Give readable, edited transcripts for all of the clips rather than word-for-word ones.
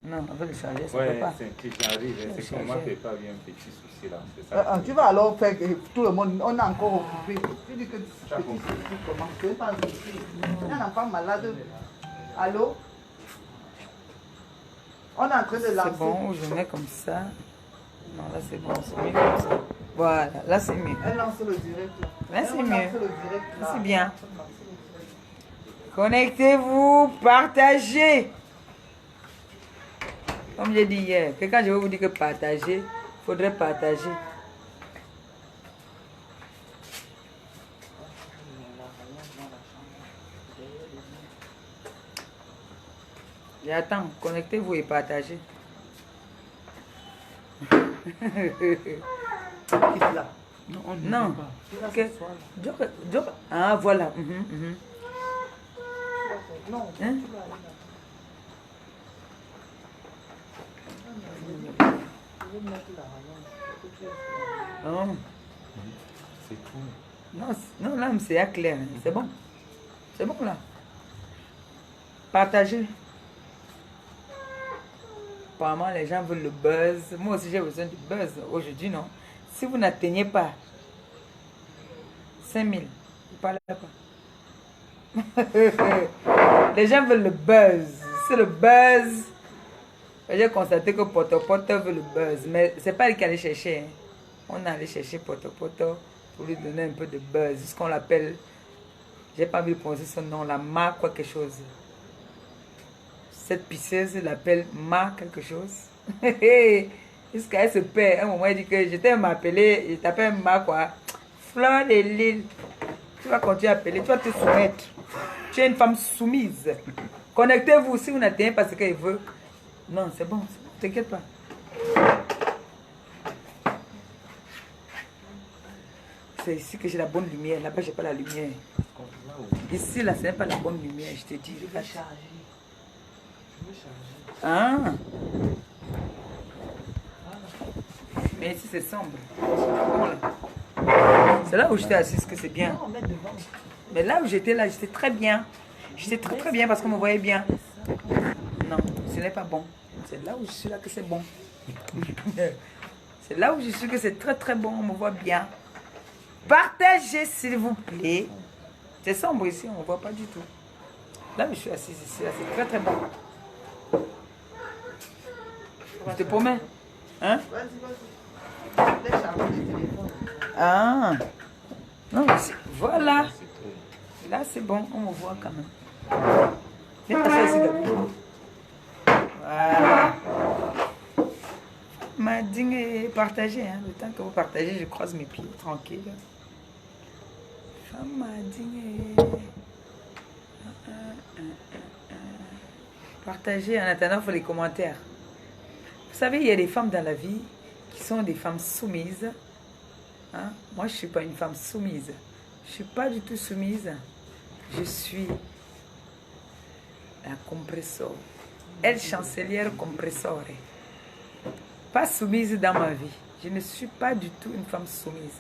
Non, on va le changer, ça Ouais, peut pas. j'arrive, c'est que moi, je pas bien un petit souci là. Tu vas alors faire que tout le monde, on est encore occupé. Tu dis que petit souci comment? Tu n'es pas un souci. Un enfant malade. Allô? On est en train de lancer. C'est bon, je mets comme ça. Non, là c'est bon, c'est mieux comme ça. Voilà, là c'est mieux. Elle lance le direct là. Là c'est mieux. Là C'est bien. Connectez-vous, partagez. Comme j'ai dit hier, que quand je vais vous dire que partager, il faudrait partager. Et attends, connectez-vous et partagez. Quitte là. Non. Ah, voilà. Non. Hein? Oh. C'est tout. Non, là, c'est clair. C'est bon. C'est bon, là. Partagez. Apparemment, les gens veulent le buzz. Moi aussi, j'ai besoin du buzz aujourd'hui, non? Si vous n'atteignez pas 5000, vous ne parlez pas. Les gens veulent le buzz. C'est le buzz. J'ai constaté que Poto veut le buzz. Mais ce n'est pas lui qui allait chercher. Hein. On est allé chercher Poto pour lui donner un peu de buzz. Ce qu'on l'appelle, j'ai pas envie de prononcer son nom, la Ma quelque chose. Cette pisseuse l'appelle Ma quelque chose. Jusqu'à elle se perd. À un moment, elle dit que je t'aime m'appeler, je t'appelle Ma quoi. Fleur de Lille. Tu vas continuer à appeler, tu vas te soumettre. Tu es une femme soumise. Connectez-vous si vous n'atteignez pas ce qu'elle veut. Non, c'est bon, t'inquiète pas. C'est ici que j'ai la bonne lumière. Là-bas, j'ai pas la lumière. Ici, là, ce n'est pas la bonne lumière, je te dis. Je vais charger. Ah. Mais ici, c'est sombre. C'est là où j'étais assise que c'est bien. Mais là où j'étais, là, j'étais très bien. J'étais très très bien parce qu'on me voyait bien. Non, ce n'est pas bon. C'est là où je suis là que c'est bon. C'est là où je suis que c'est très très bon, on me voit bien. Partagez s'il vous plaît. C'est sombre ici, on ne voit pas du tout. Là où je suis assise ici, là, c'est très très bon. Je te promets. Hein? Vas-y. Laisse charger le téléphone. Ah. Non, voilà. Là c'est bon, on me voit quand même. Viens passer ici d'abord. Voilà. Ma digne est partagée. Hein. Le temps que vous partagez, je croise mes pieds tranquille. Femme ma digne. Partagez en attendant pour les commentaires. Vous savez, il y a des femmes dans la vie qui sont des femmes soumises. Hein? Moi, je ne suis pas une femme soumise. Je ne suis pas du tout soumise. Je suis la compressor. Elle chancelière compressore. Pas soumise dans ma vie. Je ne suis pas du tout une femme soumise.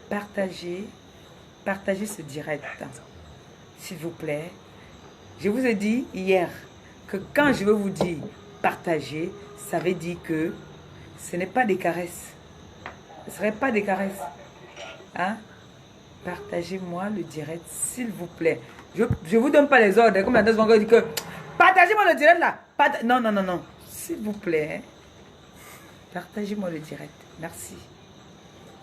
Partagez ce direct. S'il vous plaît. Je vous ai dit hier que quand je vais vous dire partager, ça veut dire que ce n'est pas des caresses. Ce ne serait pas des caresses. Hein? Partagez-moi le direct, s'il vous plaît. Je ne vous donne pas les ordres. Comme la deux secondes, dit que partagez-moi le direct là. Non, non, non, non. S'il vous plaît. Partagez-moi le direct. Merci.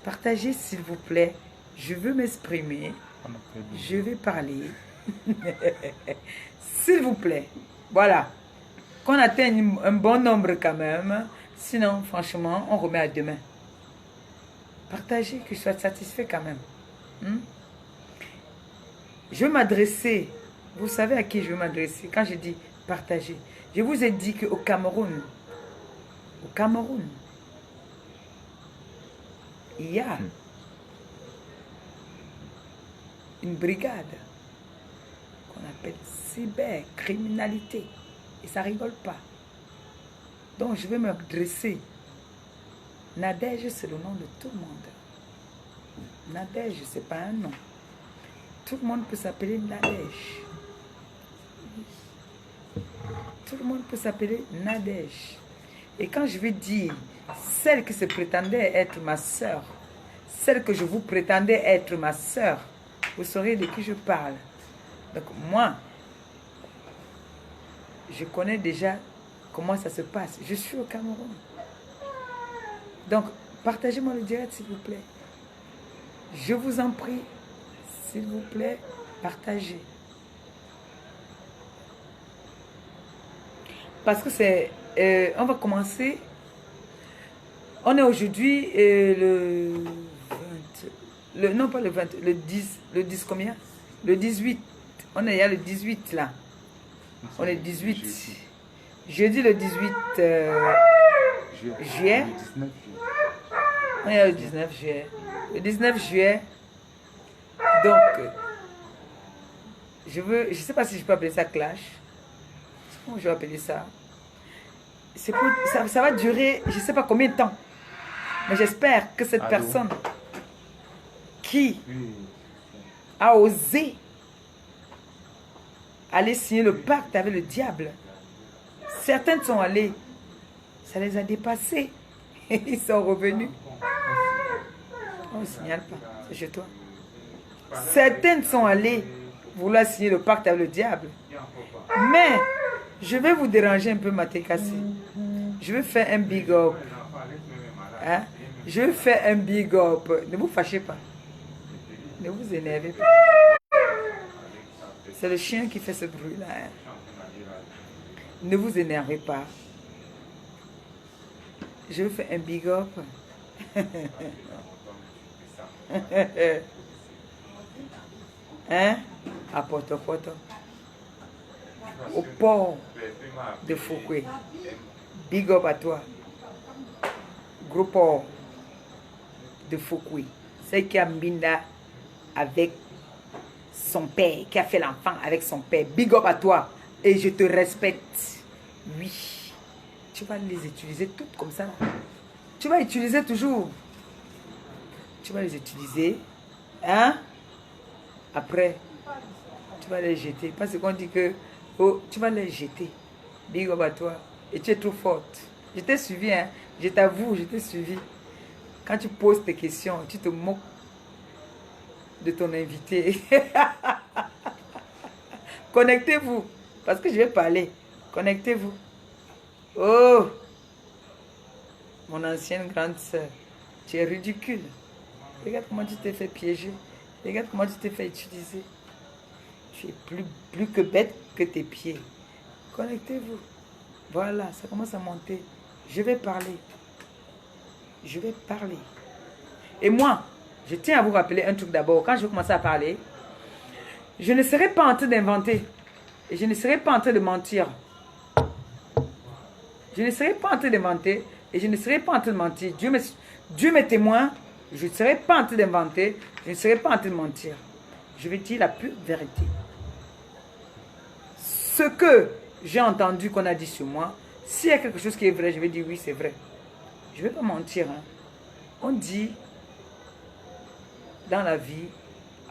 Partagez, s'il vous plaît. Je veux m'exprimer. Je vais parler. S'il vous plaît. Voilà. Qu'on atteigne un bon nombre quand même. Sinon, franchement, on remet à demain. Partagez, que je sois satisfait quand même. Je vais m'adresser. Vous savez à qui je vais m'adresser quand je dis partager. Je vous ai dit qu'au Cameroun, il y a une brigade qu'on appelle cybercriminalité. Et ça rigole pas. Donc je vais m'adresser. Nadège, c'est le nom de tout le monde. Nadège, ce n'est pas un nom. Tout le monde peut s'appeler Nadège. Tout le monde peut s'appeler Nadège. Et quand je vais dire celle qui se prétendait être ma sœur, celle que je vous prétendais être ma sœur, vous saurez de qui je parle. Donc moi, je connais déjà comment ça se passe. Je suis au Cameroun. Donc, partagez-moi le direct, s'il vous plaît. Je vous en prie, s'il vous plaît, partagez. Parce que c'est... on va commencer. On est aujourd'hui le 20... non, pas le 20, le 10 combien? Le 18. On est il y a le 18 là. On est 18. Jeudi le 18 juillet. On est le 19 juillet. Le 19 juillet. Donc, je ne sais pas si je peux appeler ça clash. Comment je vais appeler ça? Ça va durer, je ne sais pas combien de temps. Mais j'espère que cette personne qui a osé aller signer le pacte avec le diable, certaines sont allées, ça les a dépassés. Ils sont revenus. On ne signale pas, c'est chez toi. Certaines sont allées vouloir signer le pacte avec le diable. Mais je vais vous déranger un peu, Matékassé. Je vais faire un big up. Hein? Je vais faire un big up. Ne vous fâchez pas. Ne vous énervez pas. C'est le chien qui fait ce bruit-là. Hein? Ne vous énervez pas. Je vais faire un big up. Hein? À Porto. Au port de Fouquet. Big up à toi. Gros port de Fouquet. C'est qui a Mbinda avec son père, qui a fait l'enfant avec son père. Big up à toi. Et je te respecte. Oui. Tu vas les utiliser toutes comme ça. Tu vas utiliser toujours. Tu vas les utiliser. Hein? Après, tu vas les jeter. Parce qu'on dit que oh, tu vas les jeter. Big up à toi. Et tu es trop forte. Je t'ai suivi, hein. Je t'avoue, je t'ai suivi. Quand tu poses tes questions, tu te moques de ton invité. Connectez-vous. Parce que je vais parler. Connectez-vous. Oh! Mon ancienne grande sœur. Tu es ridicule. Regarde comment tu t'es fait piéger. Regarde comment tu t'es fait utiliser. Tu es plus que bête que tes pieds. Connectez-vous. Voilà, ça commence à monter. Je vais parler. Je vais parler. Et moi, je tiens à vous rappeler un truc d'abord. Quand je vais commencer à parler, je ne serai pas en train d'inventer. Et je ne serai pas en train de mentir. Je ne serai pas en train d'inventer. Et je ne serai pas en train de mentir. Dieu m'est témoin. Je ne serai pas en train d'inventer. Je ne serai pas en train de mentir. Je vais dire la pure vérité. Ce que j'ai entendu qu'on a dit sur moi, s'il y a quelque chose qui est vrai, je vais dire oui, c'est vrai. Je ne vais pas mentir. Hein. On dit dans la vie,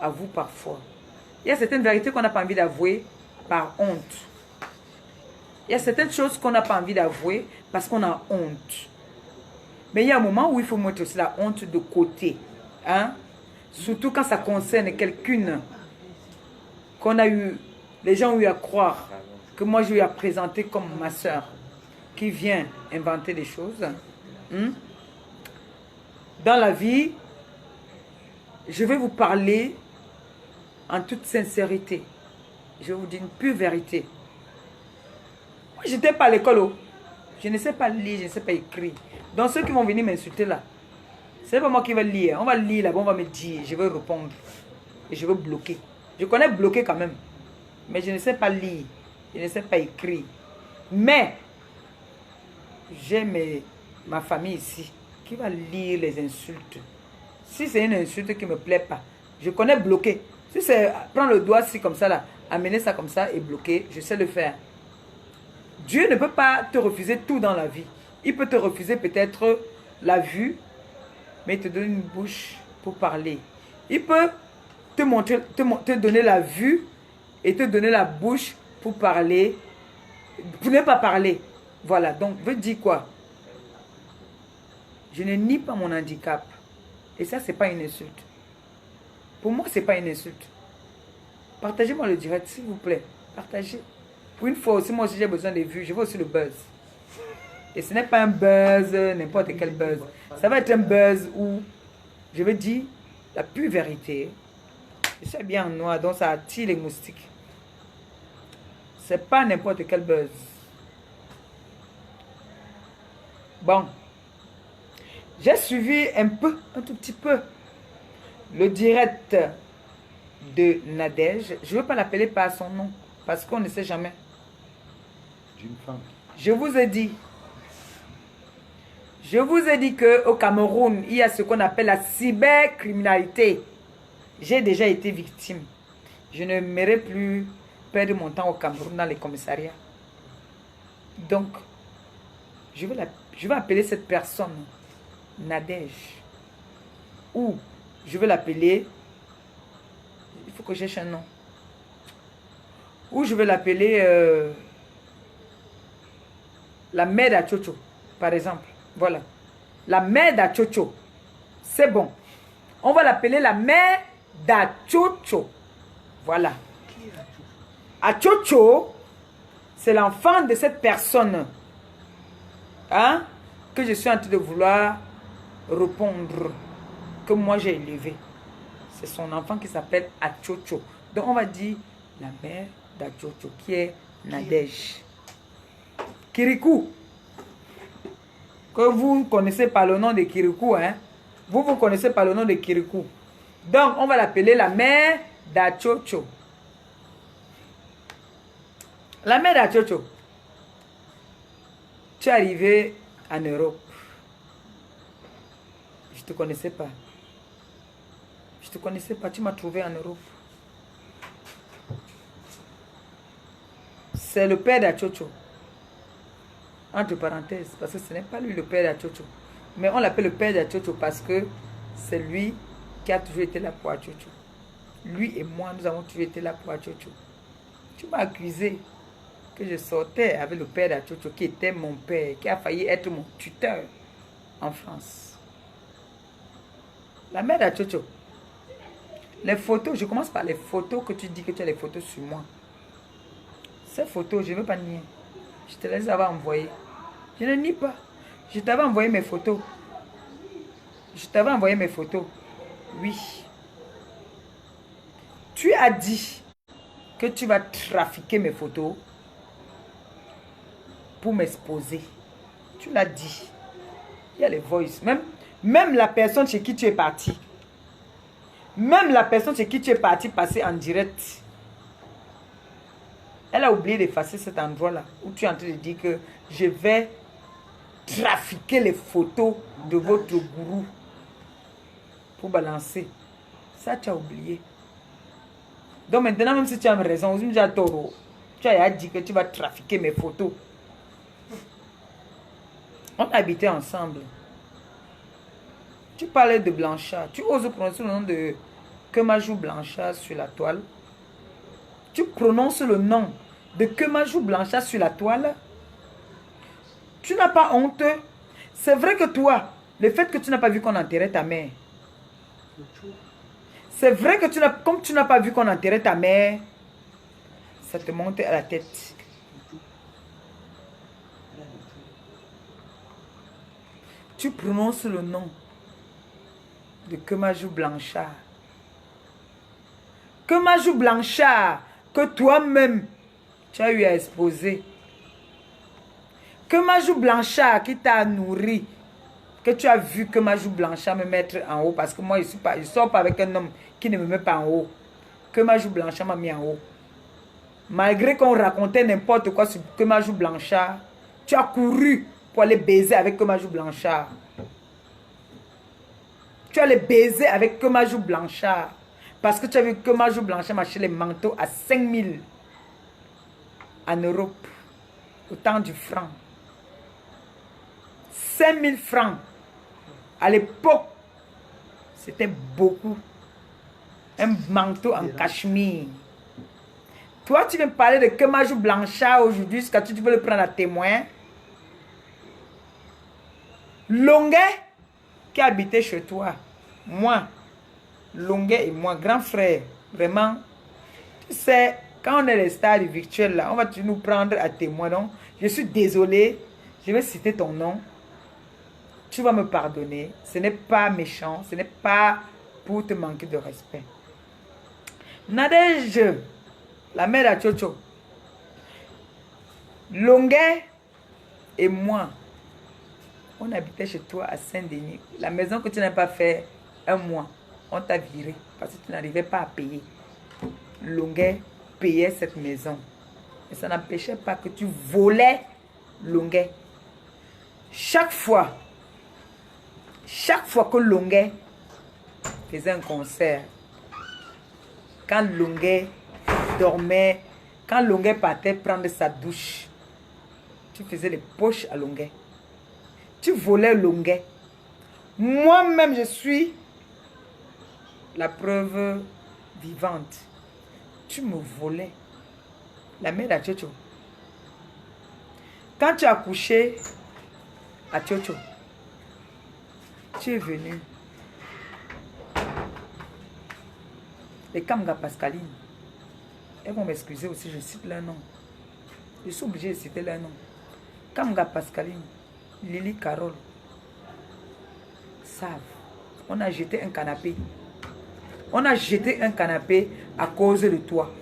avoue parfois. Il y a certaines vérités qu'on n'a pas envie d'avouer par honte. Il y a certaines choses qu'on n'a pas envie d'avouer parce qu'on a honte. Mais il y a un moment où il faut mettre aussi la honte de côté. Hein? Surtout quand ça concerne quelqu'une qu'on a eu, les gens ont eu à croire, que moi j'ai eu à présenter comme ma soeur, qui vient inventer des choses. Dans la vie, je vais vous parler en toute sincérité. Je vais vous dire une pure vérité. Moi, je n'étais pas à l'école. Je ne sais pas lire, je ne sais pas écrire. Donc ceux qui vont venir m'insulter là, c'est pas moi qui vais lire. On va lire là-bas, on va me dire, je vais répondre. Et je vais bloquer. Je connais bloquer quand même. Mais je ne sais pas lire. Je ne sais pas écrire. Mais, j'ai ma famille ici qui va lire les insultes. Si c'est une insulte qui ne me plaît pas, je connais bloquer. Si c'est prendre le doigt ici comme ça là, amener ça comme ça et bloquer, je sais le faire. Dieu ne peut pas te refuser tout dans la vie. Il peut te refuser peut-être la vue, mais il te donne une bouche pour parler. Il peut te donner la vue et te donner la bouche pour parler Pour ne pas parler. Voilà, donc, veut dire quoi? Je ne nie pas mon handicap. Et ça, c'est pas une insulte. Pour moi, c'est pas une insulte. Partagez-moi le direct, s'il vous plaît. Partagez. Pour une fois aussi, moi aussi, j'ai besoin de vues. Je veux aussi le buzz. Et ce n'est pas un buzz, n'importe quel buzz. Ça va être un buzz où je vais dire la pure vérité. Je suis bien en noir, donc ça attire les moustiques. C'est pas n'importe quel buzz. Bon. J'ai suivi un tout petit peu, le direct de Nadège. Je ne veux pas l'appeler par son nom, parce qu'on ne sait jamais. D'une femme. Je vous ai dit qu'au Cameroun, il y a ce qu'on appelle la cybercriminalité. J'ai déjà été victime. Je ne m'aimerais plus perdre mon temps au Cameroun dans les commissariats. Donc, je vais appeler cette personne Nadège. Ou je vais l'appeler, il faut que je cherche un nom. Ou je vais l'appeler la mère d'Achocho, par exemple. Voilà. La mère d'Achocho. C'est bon. On va l'appeler la mère d'Achocho. Voilà. Achocho, c'est l'enfant de cette personne. Hein? Que je suis en train de vouloir répondre. Que moi j'ai élevé. C'est son enfant qui s'appelle Achocho. Donc on va dire la mère d'Achocho qui est Nadège. Kirikou. Que vous connaissez par le nom de Kirikou. Hein? Vous connaissez par le nom de Kirikou. Donc on va l'appeler la mère d'Achocho. La mère d'Achocho. Tu es arrivé en Europe. Je ne te connaissais pas. Je ne te connaissais pas. Tu m'as trouvé en Europe. C'est le père d'Achocho. Entre parenthèses. Parce que ce n'est pas lui le père d'Achocho. Mais on l'appelle le père d'Achocho parce que c'est lui qui a toujours été là pour Achocho. Lui et moi, nous avons toujours été là pour Achocho. Tu m'as accusé que je sortais avec le père d'Achocho qui était mon père, qui a failli être mon tuteur en France. La mère d'Achocho. Les photos, je commence par les photos que tu dis que tu as les photos sur moi. Ces photos, je ne veux pas nier. Je te les avais envoyées. Je ne nie pas. Je t'avais envoyé mes photos. Je t'avais envoyé mes photos. Oui. Tu as dit que tu vas trafiquer mes photos pour m'exposer. Tu l'as dit. Il y a les voices. Même la personne chez qui tu es parti. Même la personne chez qui tu es parti passer en direct. Elle a oublié d'effacer cet endroit-là où tu es en train de dire que je vais trafiquer les photos de votre gourou pour balancer. Ça, tu as oublié. Donc maintenant, même si tu as raison, tu as dit que tu vas trafiquer mes photos. On habitait ensemble. Tu parlais de Blanchard. Tu oses prononcer le nom de Kemajou Blanchard sur la toile. Tu prononces le nom de Kemajou Blanchard sur la toile. Tu n'as pas honte. C'est vrai que toi, le fait que tu n'as pas vu qu'on enterrait ta mère. C'est vrai que comme tu n'as pas vu qu'on enterrait ta mère, ça te monte à la tête. Tu prononces le nom de Kemajou Blanchard. Kemajou Blanchard, que toi-même, tu as eu à exposer. Kemajou Blanchard qui t'a nourri. Que tu as vu Kemajou Blanchard me mettre en haut. Parce que moi, je ne sors pas avec un homme qui ne me met pas en haut. Kemajou Blanchard m'a mis en haut. Malgré qu'on racontait n'importe quoi sur Kemajou Blanchard, tu as couru pour aller baiser avec Kemajou Blanchard. Tu allais baiser avec Kemajou Blanchard. Parce que tu as vu Kemajou Blanchard m'acheter les manteaux à 5 000 en Europe. Au temps du franc. 5 000 francs. À l'époque, c'était beaucoup. Un manteau en cachemire. Toi, tu viens me parler de Kemajou Blanchard aujourd'hui, jusqu'à tu veux le prendre à témoin. Longuet, qui habitait chez toi. Moi, Longuet et moi, grand frère, vraiment. Tu sais, quand on est les stars virtuels, là, on va nous prendre à témoin. Donc, je suis désolée, je vais citer ton nom. Tu vas me pardonner. Ce n'est pas méchant, ce n'est pas pour te manquer de respect. Nadège, la mère à Tchotcho, Longuet et moi, on habitait chez toi à Saint-Denis. La maison que tu n'as pas fait un mois, on t'a viré parce que tu n'arrivais pas à payer. Longuet payait cette maison. Et ça n'empêchait pas que tu volais Longuet. Chaque fois que Longuet faisait un concert, quand Longuet dormait, quand Longuet partait prendre sa douche, tu faisais les poches à Longuet. Tu volais Longuet. Moi-même, je suis la preuve vivante. Tu me volais. La mère à Tchotcho. Quand tu as couché à Tchotcho, tu es venu. Les Kamga Pascaline, elles vont m'excuser aussi, je cite leur nom. Je suis obligé de citer leur nom. Kamga Pascaline, Lily Carole, savent. On a jeté un canapé. On a jeté un canapé à cause de toi.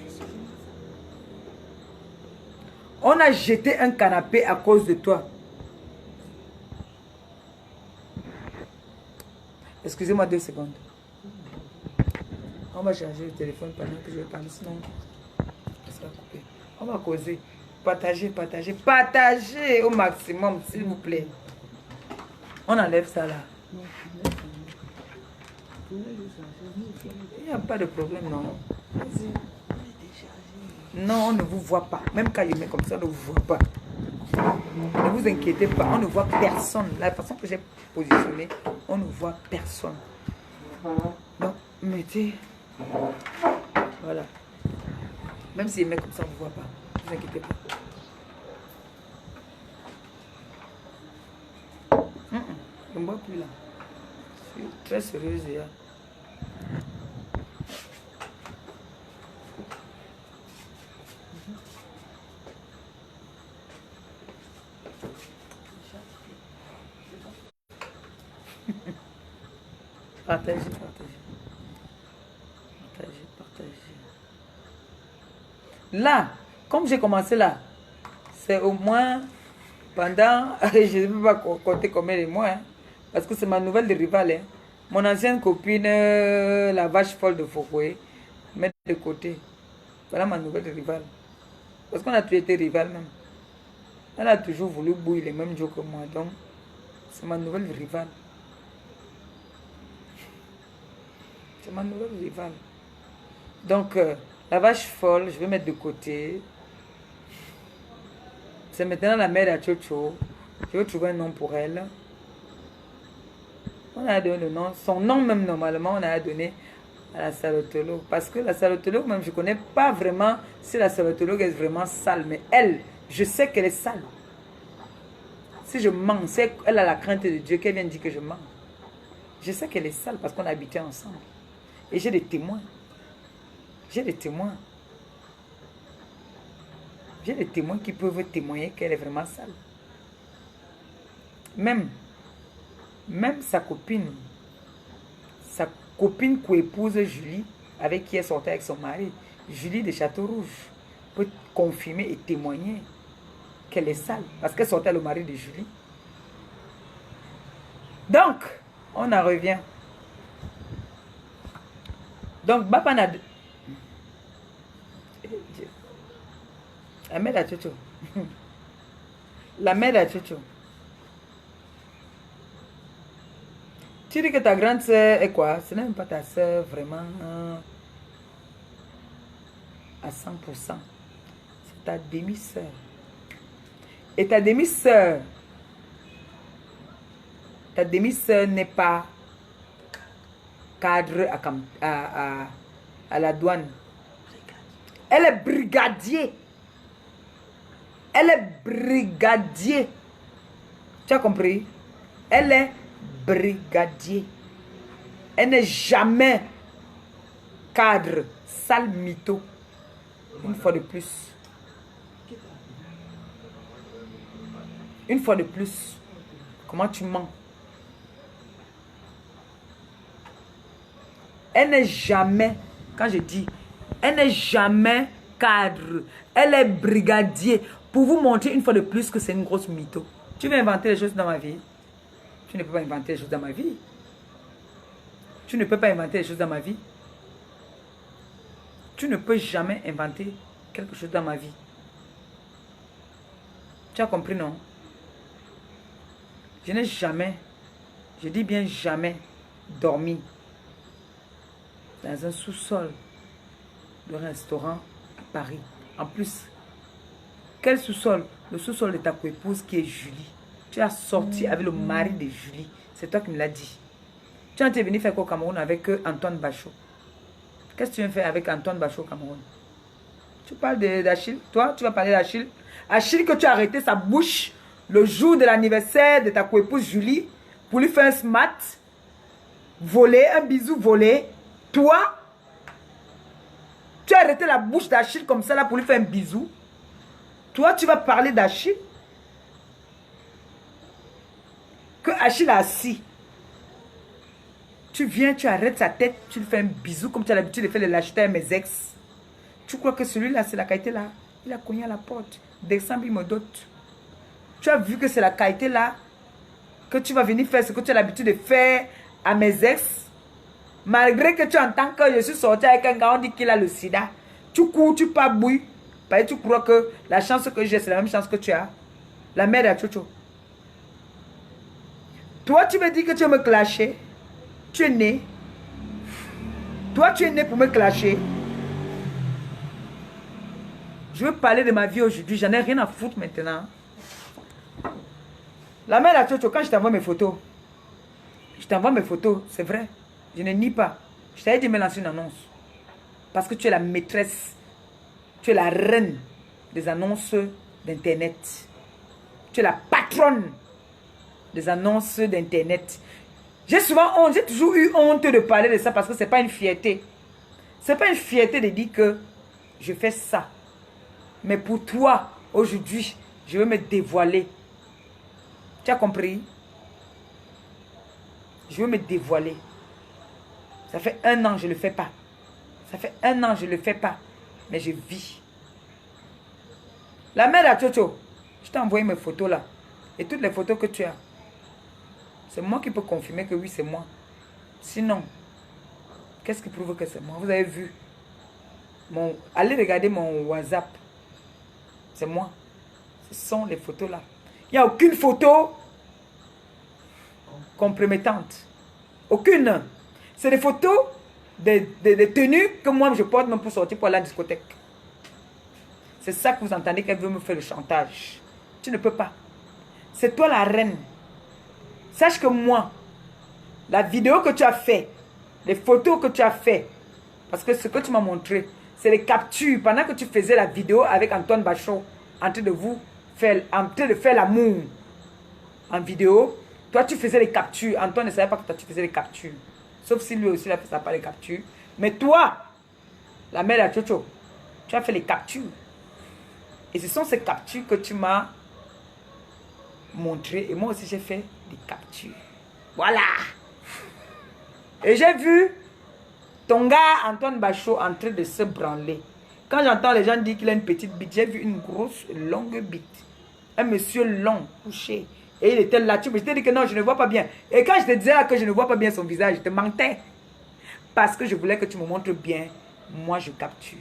On a jeté un canapé à cause de toi. Excusez-moi 2 secondes. On va charger le téléphone pendant que je vais parler, sinon ça va couper. On va causer. Partagez, partagez, partagez au maximum, s'il vous plaît. On enlève ça là. Il n'y a pas de problème, non. Non, on ne vous voit pas. Même quand il met comme ça, on ne vous voit pas. Ne vous inquiétez pas, on ne voit personne. La façon que j'ai positionné, on ne voit personne. Donc, mettez... Voilà. Même s'il met comme ça, on ne voit pas. Ne vous inquiétez pas. Je ne bois plus là. Je suis très sérieuse hier. Partagez, partagez. Partagez, partagez. Là, comme j'ai commencé là, c'est au moins pendant, je ne peux pas compter combien de mois, hein, parce que c'est ma nouvelle de rival. Hein. Mon ancienne copine, la vache folle de Foucault, met de côté. Voilà ma nouvelle de rival. Parce qu'on a tous été rival même. Elle a toujours voulu bouillir les mêmes jours que moi, donc c'est ma nouvelle rivale. C'est ma nouvelle rivale. Donc, la vache folle, je vais mettre de côté. C'est maintenant la mère à Tchotcho. Je vais trouver un nom pour elle. On a donné le nom. Son nom même, normalement, on a donné à la salotologue. Parce que la salotologue, même, je ne connais pas vraiment si la salotologue est vraiment sale. Mais elle, je sais qu'elle est sale. Si je mens, c'est elle a la crainte de Dieu qu'elle vient dire que je mens. Je sais qu'elle est sale parce qu'on a habité ensemble. Et j'ai des témoins. J'ai des témoins. J'ai des témoins qui peuvent témoigner qu'elle est vraiment sale. Même sa copine co-épouse Julie, avec qui elle sortait avec son mari, Julie de Château-Rouge, peut confirmer et témoigner qu'elle est sale. Parce qu'elle sortait le mari de Julie. Donc, on en revient. Donc, Baba n'a... La mère à Tchotcho. La mère à Tchotcho. Tu dis que ta grande soeur est quoi? Ce n'est même pas ta soeur vraiment à 100%. C'est ta demi-soeur. Et ta demi-soeur n'est pas cadre à la douane. Elle est brigadier. Elle est brigadier. Tu as compris? Elle est brigadier. Elle n'est jamais cadre, sale mytho. Une fois de plus. Une fois de plus. Comment tu mens? Elle n'est jamais, quand je dis, elle n'est jamais cadre. Elle est brigadier. Pour vous montrer une fois de plus que c'est une grosse mytho. Tu veux inventer les choses dans ma vie? Tu ne peux pas inventer les choses dans ma vie. Tu ne peux pas inventer les choses dans ma vie. Tu ne peux jamais inventer quelque chose dans ma vie. Tu as compris, non? Je n'ai jamais, je dis bien jamais, dormi dans un sous-sol de restaurant à Paris. En plus, quel sous-sol? Le sous-sol de ta coépouse qui est Julie. Tu as sorti avec le mari de Julie. C'est toi qui me l'as dit. Tu es venu faire quoi au Cameroun avec Antoine Bachot? Qu'est-ce que tu viens faire avec Antoine Bachot au Cameroun? Tu parles d'Achille? Toi, tu vas parler d'Achille? Achille que tu as arrêté sa bouche le jour de l'anniversaire de ta coépouse Julie pour lui faire un smart, voler, un bisou volé. Toi, tu as arrêté la bouche d'Achille comme ça là pour lui faire un bisou. Toi, tu vas parler d'Achille que Achille a assis. Tu viens, tu arrêtes sa tête, tu lui fais un bisou comme tu as l'habitude de faire les lâchetés à mes ex. Tu crois que celui-là, c'est la qualité là? Il a cogné à la porte. Décembre, il me dote. Tu as vu que c'est la qualité là que tu vas venir faire ce que tu as l'habitude de faire à mes ex. Malgré que tu entends que je suis sorti avec un gars, on dit qu'il a le sida. Tu cours, tu pars bouille. Parce que tu crois que la chance que j'ai, c'est la même chance que tu as. La mère de Chocho. Toi, tu me dis que tu veux me clasher. Tu es né. Toi, tu es né pour me clasher. Je veux parler de ma vie aujourd'hui. J'en ai rien à foutre maintenant. La mère de Chocho, quand je t'envoie mes photos, c'est vrai. Je ne nie pas. Je t'avais dit de me lancer une annonce. Parce que tu es la maîtresse. Tu es la reine des annonces d'Internet. Tu es la patronne des annonces d'Internet. J'ai souvent honte, j'ai toujours eu honte de parler de ça parce que ce n'est pas une fierté. Ce n'est pas une fierté de dire que je fais ça. Mais pour toi, aujourd'hui, je veux me dévoiler. Tu as compris? Je veux me dévoiler. Ça fait 1 an que je ne le fais pas. Ça fait 1 an que je ne le fais pas. Mais je vis. La mère à Chocho, je t'ai envoyé mes photos là. Et toutes les photos que tu as. C'est moi qui peux confirmer que oui, c'est moi. Sinon, qu'est-ce qui prouve que c'est moi? Vous avez vu? Allez regarder mon WhatsApp. C'est moi. Ce sont les photos là. Il n'y a aucune photo compromettante. Aucune. C'est des photos des tenues que moi je porte même pour sortir pour aller à la discothèque. C'est ça que vous entendez qu'elle veut me faire le chantage. Tu ne peux pas. C'est toi la reine. Sache que moi, la vidéo que tu as fait, les photos que tu as fait, parce que ce que tu m'as montré, c'est les captures pendant que tu faisais la vidéo avec Antoine Bachot en train de faire l'amour en vidéo. Toi, tu faisais les captures. Antoine ne savait pas que tu faisais les captures. Sauf si lui aussi, il a fait ça par les captures. Mais toi, la mère de Chocho, tu as fait les captures. Et ce sont ces captures que tu m'as montrées. Et moi aussi, j'ai fait des captures. Voilà. Et j'ai vu ton gars, Antoine Bachot, en train de se branler. Quand j'entends les gens dire qu'il a une petite bite, j'ai vu une grosse, longue bite. Un monsieur long, couché. Et il était là, je t'ai dit que non, je ne vois pas bien. Et quand je te disais que je ne vois pas bien son visage, je te mentais. Parce que je voulais que tu me montres bien. Moi, je capture.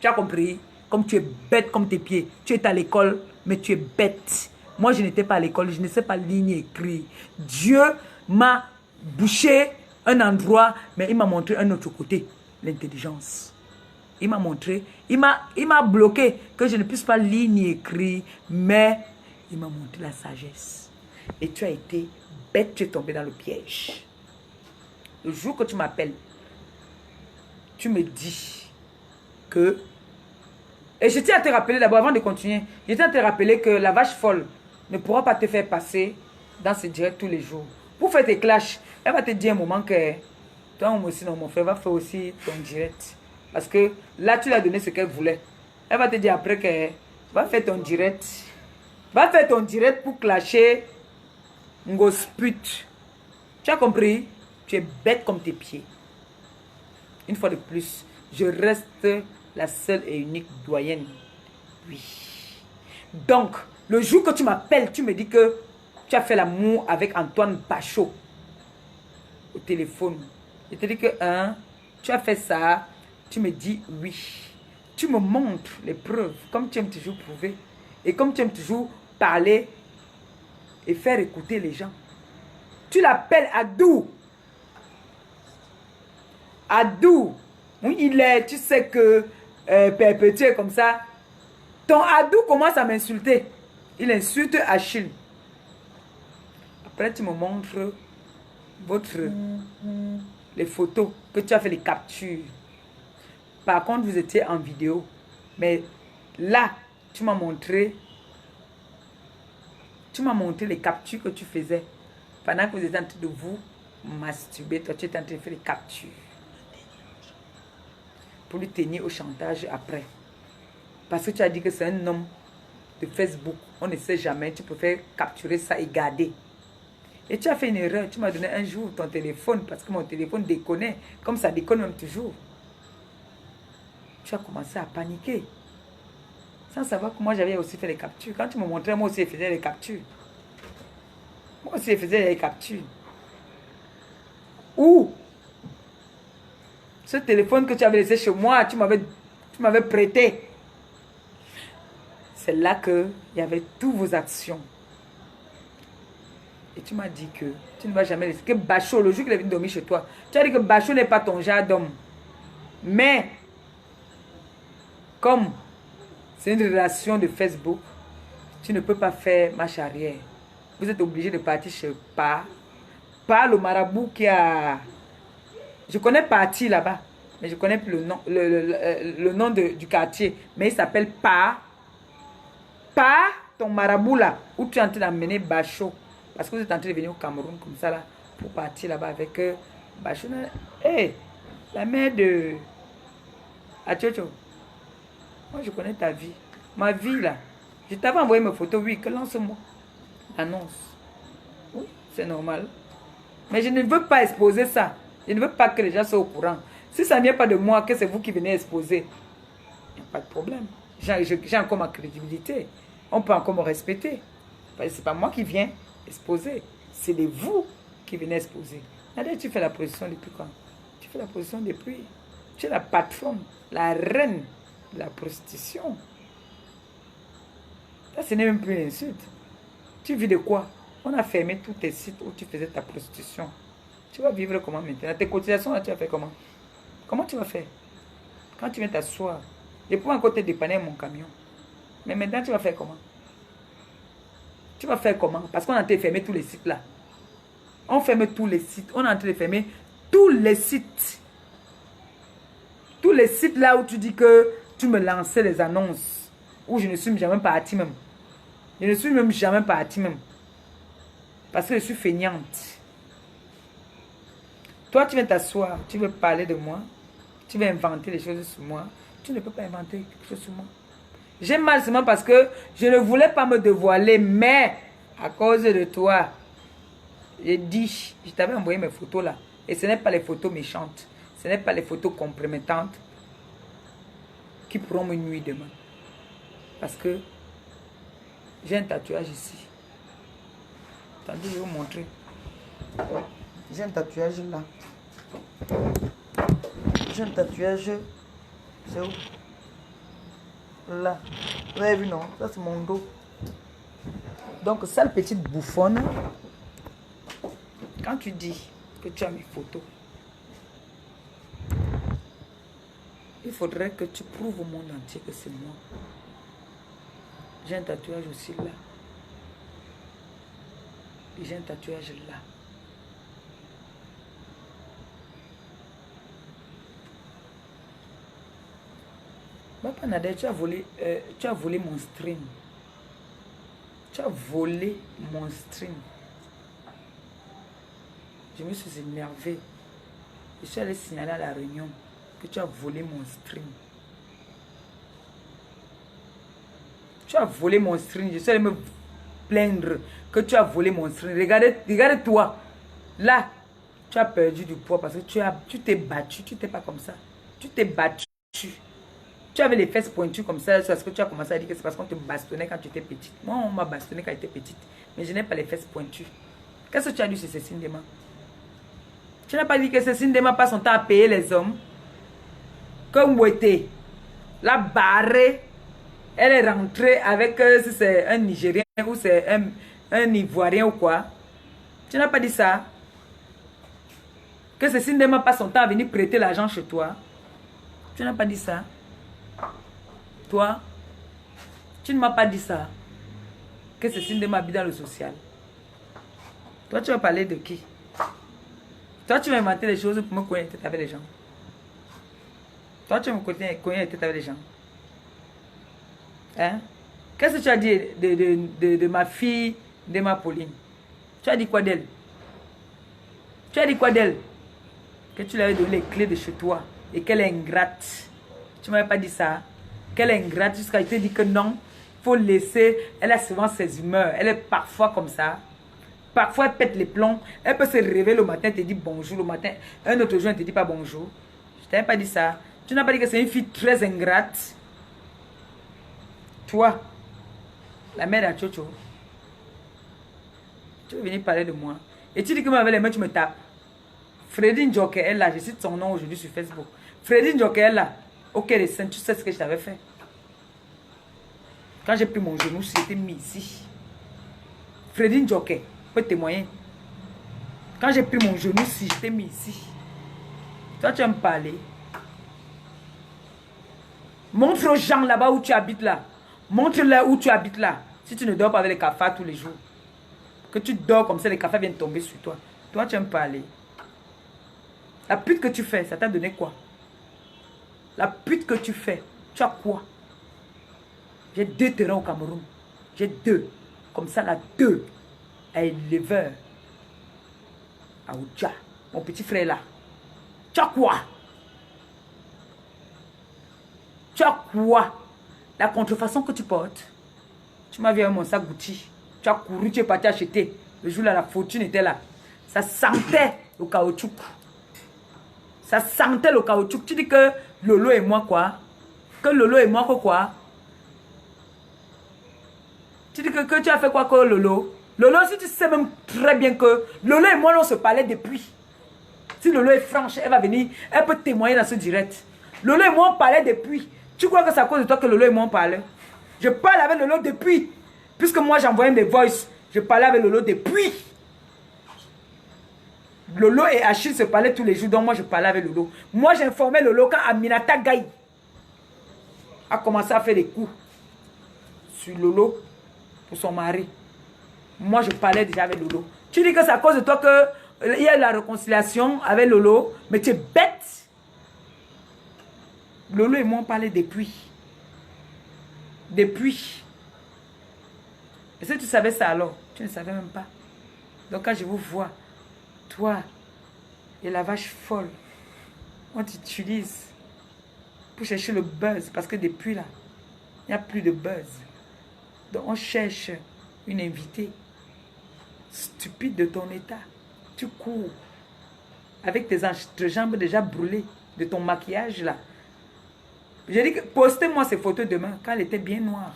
Tu as compris? Comme tu es bête comme tes pieds. Tu es à l'école, mais tu es bête. Moi, je n'étais pas à l'école, je ne sais pas lire ni écrire. Dieu m'a bouché un endroit, mais il m'a montré un autre côté. L'intelligence. Il m'a montré, il m'a bloqué que je ne puisse pas lire ni écrire, mais il m'a montré la sagesse. Et tu as été bête, tu es tombé dans le piège. Le jour que tu m'appelles, tu me dis que Et je tiens à te rappeler d'abord, avant de continuer, je tiens à te rappeler que la vache folle ne pourra pas te faire passer dans ce direct tous les jours. Pour faire tes clashs, elle va te dire un moment que toi aussi, non, mon frère, va faire aussi ton direct. Parce que là, tu lui as donné ce qu'elle voulait. Elle va te dire après que va faire ton direct. Va faire ton direct pour clasher Ngosput. Tu as compris? Tu es bête comme tes pieds. Une fois de plus, je reste la seule et unique doyenne. Oui. Donc, le jour que tu m'appelles, tu me dis que tu as fait l'amour avec Antoine Bachot au téléphone. Je te dis que, tu as fait ça, tu me dis oui. Tu me montres les preuves, comme tu aimes toujours prouver. Et comme tu aimes toujours parler et faire écouter les gens. Tu l'appelles Adou. Adou. Oui, il est, tu sais que perpétué comme ça. Ton Adou commence à m'insulter. Il insulte Achille. Après, tu me montres les photos que tu as fait, les captures. Par contre, vous étiez en vidéo. Mais là, tu m'as montré les captures que tu faisais. Pendant que vous étiez en train de vous masturber, toi, tu étais en train de faire les captures. Pour lui tenir au chantage après. Parce que tu as dit que c'est un homme de Facebook. On ne sait jamais. Tu préfères capturer ça et garder. Et tu as fait une erreur. Tu m'as donné un jour ton téléphone parce que mon téléphone déconne. Comme ça déconne même toujours. Tu as commencé à paniquer. Sans savoir que moi j'avais aussi fait les captures. Quand tu me montrais, moi aussi je faisais les captures. Moi aussi je faisais les captures. Ou ce téléphone que tu avais laissé chez moi, tu m'avais prêté. C'est là qu'il y avait toutes vos actions. Et tu m'as dit que tu ne vas jamais laisser. Que Bachot, le jour qu'il est venu dormir chez toi, tu as dit que Bachot n'est pas ton genre d'homme. Mais, comme c'est une relation de Facebook, tu ne peux pas faire marche arrière. Vous êtes obligé de partir chez Pa. Pa, le marabout qui a... Je connais Parti là-bas, mais je connais plus le nom du quartier. Mais il s'appelle Pa. Pa, ton marabout là, où tu es en train d'amener Bachot. Parce que vous êtes en train de venir au Cameroun comme ça là, pour partir là-bas avec Bachot. Hé, la mère de Achocho. Moi je connais ta vie. Ma vie là. Je t'avais envoyé mes photos, oui, que lance-moi. Annonce. Oui, c'est normal. Mais je ne veux pas exposer ça. Je ne veux pas que les gens soient au courant. Si ça ne vient pas de moi, que c'est vous qui venez exposer, il n'y a pas de problème. J'ai encore ma crédibilité. On peut encore me respecter. Ce n'est pas moi qui viens exposer. C'est vous qui venez exposer. D'ailleurs, tu fais la position depuis quand? Tu fais la position depuis. Tu es la patronne, la reine de la prostitution. Ça, ce n'est même plus une insulte. Tu vis de quoi? On a fermé tous tes sites où tu faisais ta prostitution. Tu vas vivre comment maintenant? Tes cotisations, là, tu vas faire comment? Comment tu vas faire? Quand tu viens t'asseoir, je peux encore te dépanner mon camion. Mais maintenant, tu vas faire comment? Tu vas faire comment? Parce qu'on a en train de fermer tous les sites là. On ferme tous les sites. On est en train de fermer tous les sites. Tous les sites là où tu dis que tu me lançais les annonces. Où je ne suis jamais partie même. Je ne suis même jamais partie même. Parce que je suis feignante. Toi, tu viens t'asseoir, tu veux parler de moi. Tu veux inventer des choses sur moi. Tu ne peux pas inventer quelque chose sur moi. J'ai mal seulement parce que je ne voulais pas me dévoiler. Mais à cause de toi, j'ai dit, je t'avais envoyé mes photos là. Et ce n'est pas les photos méchantes. Ce n'est pas les photos compromettantes qui pourront me nuire demain. Parce que j'ai un tatouage ici. Attendez, je vais vous montrer. J'ai un tatouage là. J'ai un tatouage. C'est où? Là. Vous avez vu, non? Ça, c'est mon dos. Donc, sale petite bouffonne. Quand tu dis que tu as mes photos, il faudrait que tu prouves au monde entier que c'est moi. J'ai un tatouage aussi là. Et j'ai un tatouage là. Papa Nader, tu as volé mon stream. Tu as volé mon stream. Je me suis énervé. Je suis allé signaler à la réunion que tu as volé mon stream. Tu as volé mon stream. Je suis allé me plaindre que tu as volé mon stream. Regarde-toi. Là, tu as perdu du poids parce que tu t'es battu. Tu t'es pas comme ça. Tu t'es battu. Tu avais les fesses pointues comme ça. C'est parce que tu as commencé à dire que c'est parce qu'on te bastonnait quand tu étais petite. Moi, on m'a bastonné quand j'étais petite. Mais je n'ai pas les fesses pointues. Qu'est-ce que tu as dit sur Cécile Dema? Tu n'as pas dit que Cécile Dema passe son temps à payer les hommes? Comme Mouetté, la barrée, elle est rentrée avec, si c'est un Nigérien ou c'est un Ivoirien ou quoi. Tu n'as pas dit ça? Que Cécile Dema passe son temps à venir prêter l'argent chez toi. Tu n'as pas dit ça? Toi, tu ne m'as pas dit ça. Que Cécile Dema habite dans le social. Toi, tu vas parler de qui? Toi, tu vas inventer des choses pour me cogner la tête avec les gens. Toi, tu vas me cogner la tête avec les gens. Hein? Qu'est-ce que tu as dit de ma fille, de ma Pauline? Tu as dit quoi d'elle? Tu as dit quoi d'elle? Que tu lui avais donné les clés de chez toi et qu'elle est ingrate. Tu ne m'avais pas dit ça? Qu'elle est ingrate jusqu'à te dire que non, il faut laisser. Elle a souvent ses humeurs. Elle est parfois comme ça. Parfois, elle pète les plombs. Elle peut se réveiller le matin, te dit bonjour le matin. Un autre jour, elle ne te dit pas bonjour. Je ne t'avais pas dit ça. Tu n'as pas dit que c'est une fille très ingrate. Toi, la mère de Chocho, tu veux venir parler de moi. Et tu dis que moi, avec les mains, tu me tapes. Freddy Njoke est là. Je cite son nom aujourd'hui sur Facebook. Freddy Njoke est là. Ok, les seins, tu sais ce que je t'avais fait. Quand j'ai pris mon genou, j'étais mis ici. Freddy Njoke peut témoigner. Quand j'ai pris mon genou, si j'étais mis ici. Toi, tu vas me parler. Montre aux gens là-bas où tu habites là. Montre-leur où tu habites là. Si tu ne dors pas avec les cafards tous les jours. Que tu dors comme ça, les cafards viennent tomber sur toi. Toi, tu vas me parler. La pute que tu fais, ça t'a donné quoi? La pute que tu fais, tu as quoi? J'ai 2 terrains au Cameroun. J'ai 2. Comme ça, là, 2. À Éleveur. À Oudja. Mon petit frère là. Tu as quoi? Tu as quoi? La contrefaçon que tu portes. Tu m'as vu avec mon sac Gucci. Tu as couru, tu es parti acheter. Le jour là, la fortune était là. Ça sentait le caoutchouc. Ça sentait le caoutchouc. Tu dis que Lolo et moi quoi? Que Lolo et moi quoi? Tu dis que tu as fait quoi que Lolo? Lolo, si tu sais même très bien que Lolo et moi, on se parlait depuis. Si Lolo est franche, elle va venir, elle peut témoigner dans ce direct. Lolo et moi, on parlait depuis. Tu crois que c'est à cause de toi que Lolo et moi, on parlait? Je parle avec Lolo depuis. Puisque moi, j'envoyais mes voices. Je parlais avec Lolo depuis. Lolo et Achille se parlaient tous les jours, donc moi, je parlais avec Lolo. Moi, j'informais Lolo quand Aminata Gaye a commencé à faire des coups sur Lolo pour son mari. Moi, je parlais déjà avec Lolo. Tu dis que c'est à cause de toi qu'il y a la réconciliation avec Lolo, mais tu es bête. Lolo et moi, on parlait depuis. Depuis. Et si tu savais ça alors, tu ne savais même pas. Donc quand je vous vois, toi et la vache folle, on t'utilise pour chercher le buzz. Parce que depuis là, il n'y a plus de buzz. Donc on cherche une invitée stupide de ton état. Tu cours avec tes jambes déjà brûlées de ton maquillage là. J'ai dit que postez-moi ces photos demain quand elle était bien noire.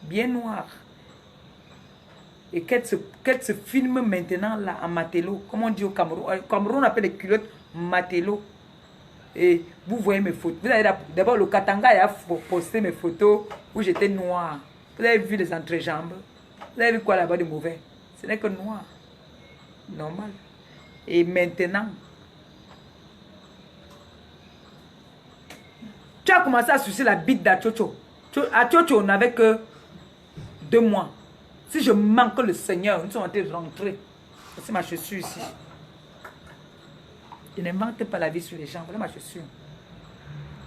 Bien noire. Et qu'elle se filme maintenant là en matelot. Comme on dit au Cameroun. Au Cameroun on appelle les culottes matelot. Et vous voyez mes photos. Vous avez d'abord le Katanga a posté mes photos où j'étais noire. Vous avez vu les entrejambes. Vous avez vu quoi là-bas de mauvais? Ce n'est que noir. Normal. Et maintenant, tu as commencé à sucer la bite d'Achocho. Achocho, on n'avait que 2 mois. Si je manque le Seigneur, nous sommes en train de rentrer. C'est ma chaussure ici. Je n'invente pas la vie sur les gens. Voilà ma chaussure.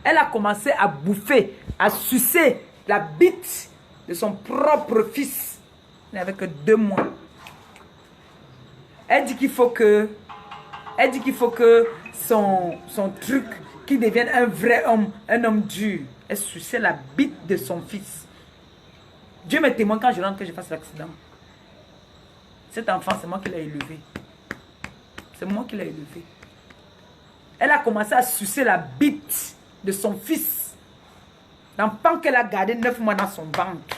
Elle a commencé à bouffer, à sucer la bite de son propre fils. Il n'avait que 2 mois. Elle dit qu'il faut que son truc, qu'il devienne un vrai homme, un homme dur. Elle suçait la bite de son fils. Dieu me témoigne quand je rentre que je fasse l'accident. Cet enfant, c'est moi qui l'ai élevé. C'est moi qui l'ai élevé. Elle a commencé à sucer la bite de son fils. L'enfant qu'elle a gardé 9 mois dans son ventre.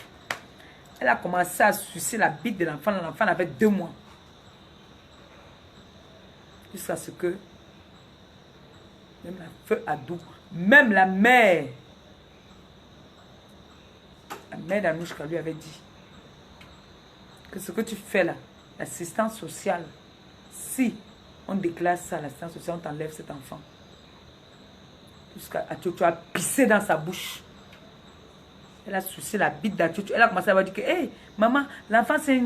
Elle a commencé à sucer la bite de l'enfant. L'enfant avait 2 mois. Jusqu'à ce que même la feu ado, même la mère d'Anouchka lui avait dit que ce que tu fais là, l'assistance sociale, si on déclare ça, l'assistance sociale, on t'enlève cet enfant. Jusqu'à tu as pissé dans sa bouche. Elle a sucé la bite d'Atchouchou. Elle a commencé à dire que, hey, maman, l'enfant c'est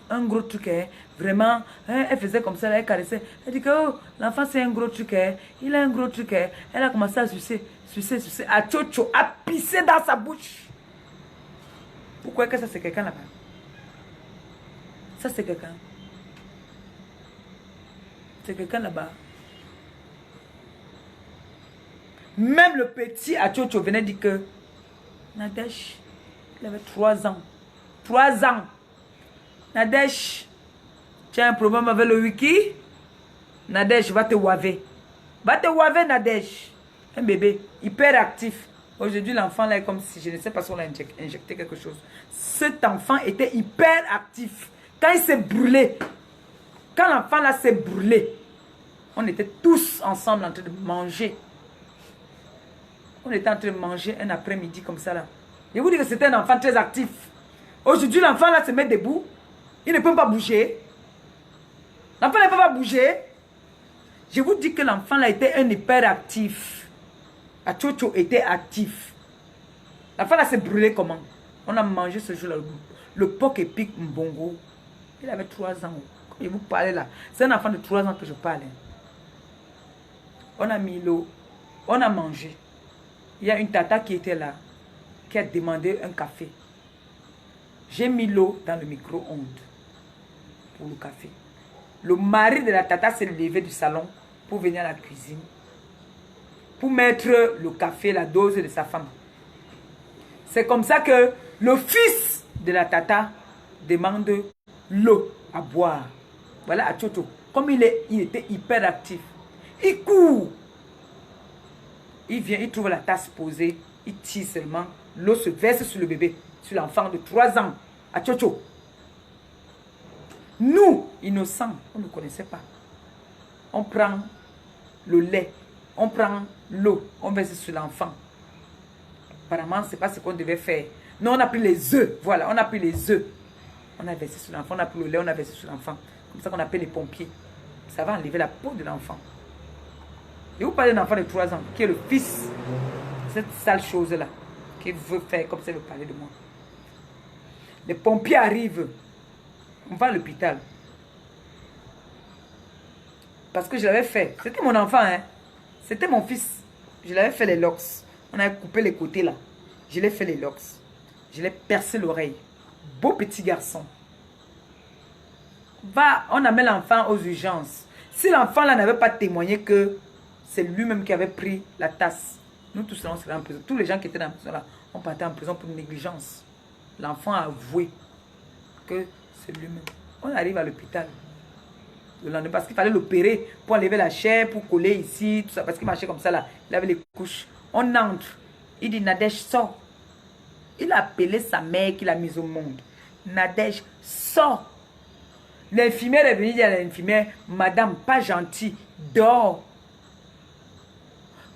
un gros truc, hein. Vraiment. Hein, elle faisait comme ça, elle caressait. Elle dit que, oh, l'enfant c'est un gros truc, hein. Il a un gros truc, hein. Elle a commencé à sucer. Atchouchou a pissé dans sa bouche. Pourquoi que ça c'est quelqu'un là-bas? Ça c'est quelqu'un. C'est quelqu'un là-bas. Même le petit Atchouchou venait dire que Nadège, il avait 3 ans. 3 ans. Nadège, tu as un problème avec le wiki? Nadège, va te waver. Va te waver, Nadège. Un bébé hyper actif. Aujourd'hui, l'enfant là est comme si, je ne sais pas si on l'a injecté quelque chose. Cet enfant était hyper actif. Quand il s'est brûlé, quand l'enfant là s'est brûlé, on était tous ensemble en train de manger. On était en train de manger un après-midi comme ça là. Je vous dis que c'était un enfant très actif. Aujourd'hui, l'enfant là se met debout. Il ne peut pas bouger. L'enfant ne peut pas bouger. Je vous dis que l'enfant là était un hyperactif. Atchouchou était actif. L'enfant là s'est brûlé comment? On a mangé ce jour-là le porc épic mbongo. Il avait 3 ans. Comme je vous parlais là. C'est un enfant de 3 ans que je parle. On a mis l'eau. On a mangé. Il y a une tata qui était là, qui a demandé un café. J'ai mis l'eau dans le micro-ondes pour le café. Le mari de la tata s'est levé du salon pour venir à la cuisine, pour mettre le café, la dose de sa femme. C'est comme ça que le fils de la tata demande l'eau à boire. Voilà, Atchouchou. Comme il était hyper actif, il court. Il vient, il trouve la tasse posée, il tire seulement, l'eau se verse sur le bébé, sur l'enfant de 3 ans, Atchouchou. Nous, innocents, on ne connaissait pas. On prend le lait, on prend l'eau, on verse sur l'enfant. Apparemment, ce n'est pas ce qu'on devait faire. Non, on a pris les œufs, voilà, on a pris les œufs. On a versé sur l'enfant, on a pris le lait, on a versé sur l'enfant. Comme ça qu'on appelle les pompiers. Ça va enlever la peau de l'enfant. Et vous parlez d'un enfant de 3 ans, qui est le fils de cette sale chose-là, qui veut faire comme ça, il veut parler de moi. Les pompiers arrivent, on va à l'hôpital. Parce que je l'avais fait. C'était mon enfant, hein. C'était mon fils. Je l'avais fait les locks. On avait coupé les côtés là. Je l'ai fait les locks. Je l'ai percé l'oreille. Beau petit garçon. Va, on amène l'enfant aux urgences. Si l'enfant là n'avait pas témoigné que c'est lui-même qui avait pris la tasse, nous tous là, on serait en prison. Tous les gens qui étaient dans la prison là, on partait en prison pour négligence. L'enfant a avoué que c'est lui-même. On arrive à l'hôpital le lendemain parce qu'il fallait l'opérer pour enlever la chair, pour coller ici, tout ça, parce qu'il marchait comme ça là. Il avait les couches. On entre. Il dit Nadège, sors. Il a appelé sa mère qui l'a mise au monde. Nadège, sors. L'infirmière est venue dire à l'infirmière, madame, pas gentille, dors.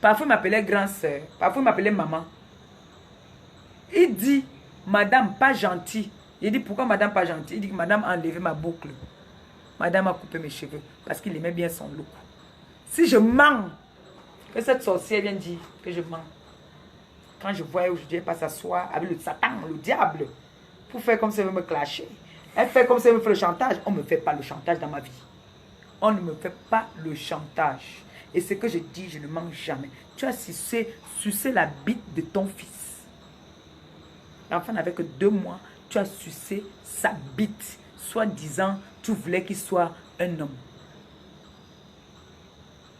Parfois, il m'appelait grand-sœur. Parfois, il m'appelait maman. Il dit, madame, pas gentille. Il dit, pourquoi madame pas gentille? Il dit que madame a enlevé ma boucle. Madame a coupé mes cheveux parce qu'il aimait bien son look. Si je mens, que cette sorcière vient dire que je mens. Quand je vois aujourd'hui, elle passe s'asseoir avec le Satan, le diable, pour faire comme si elle veut me clasher. Elle fait comme si elle me fait le chantage. On ne me fait pas le chantage dans ma vie. On ne me fait pas le chantage. Et ce que je dis, je ne mens jamais. Tu as sucé la bite de ton fils. L'enfant n'avait que 2 mois. Tu as sucé sa bite. Soi-disant, tu voulais qu'il soit un homme.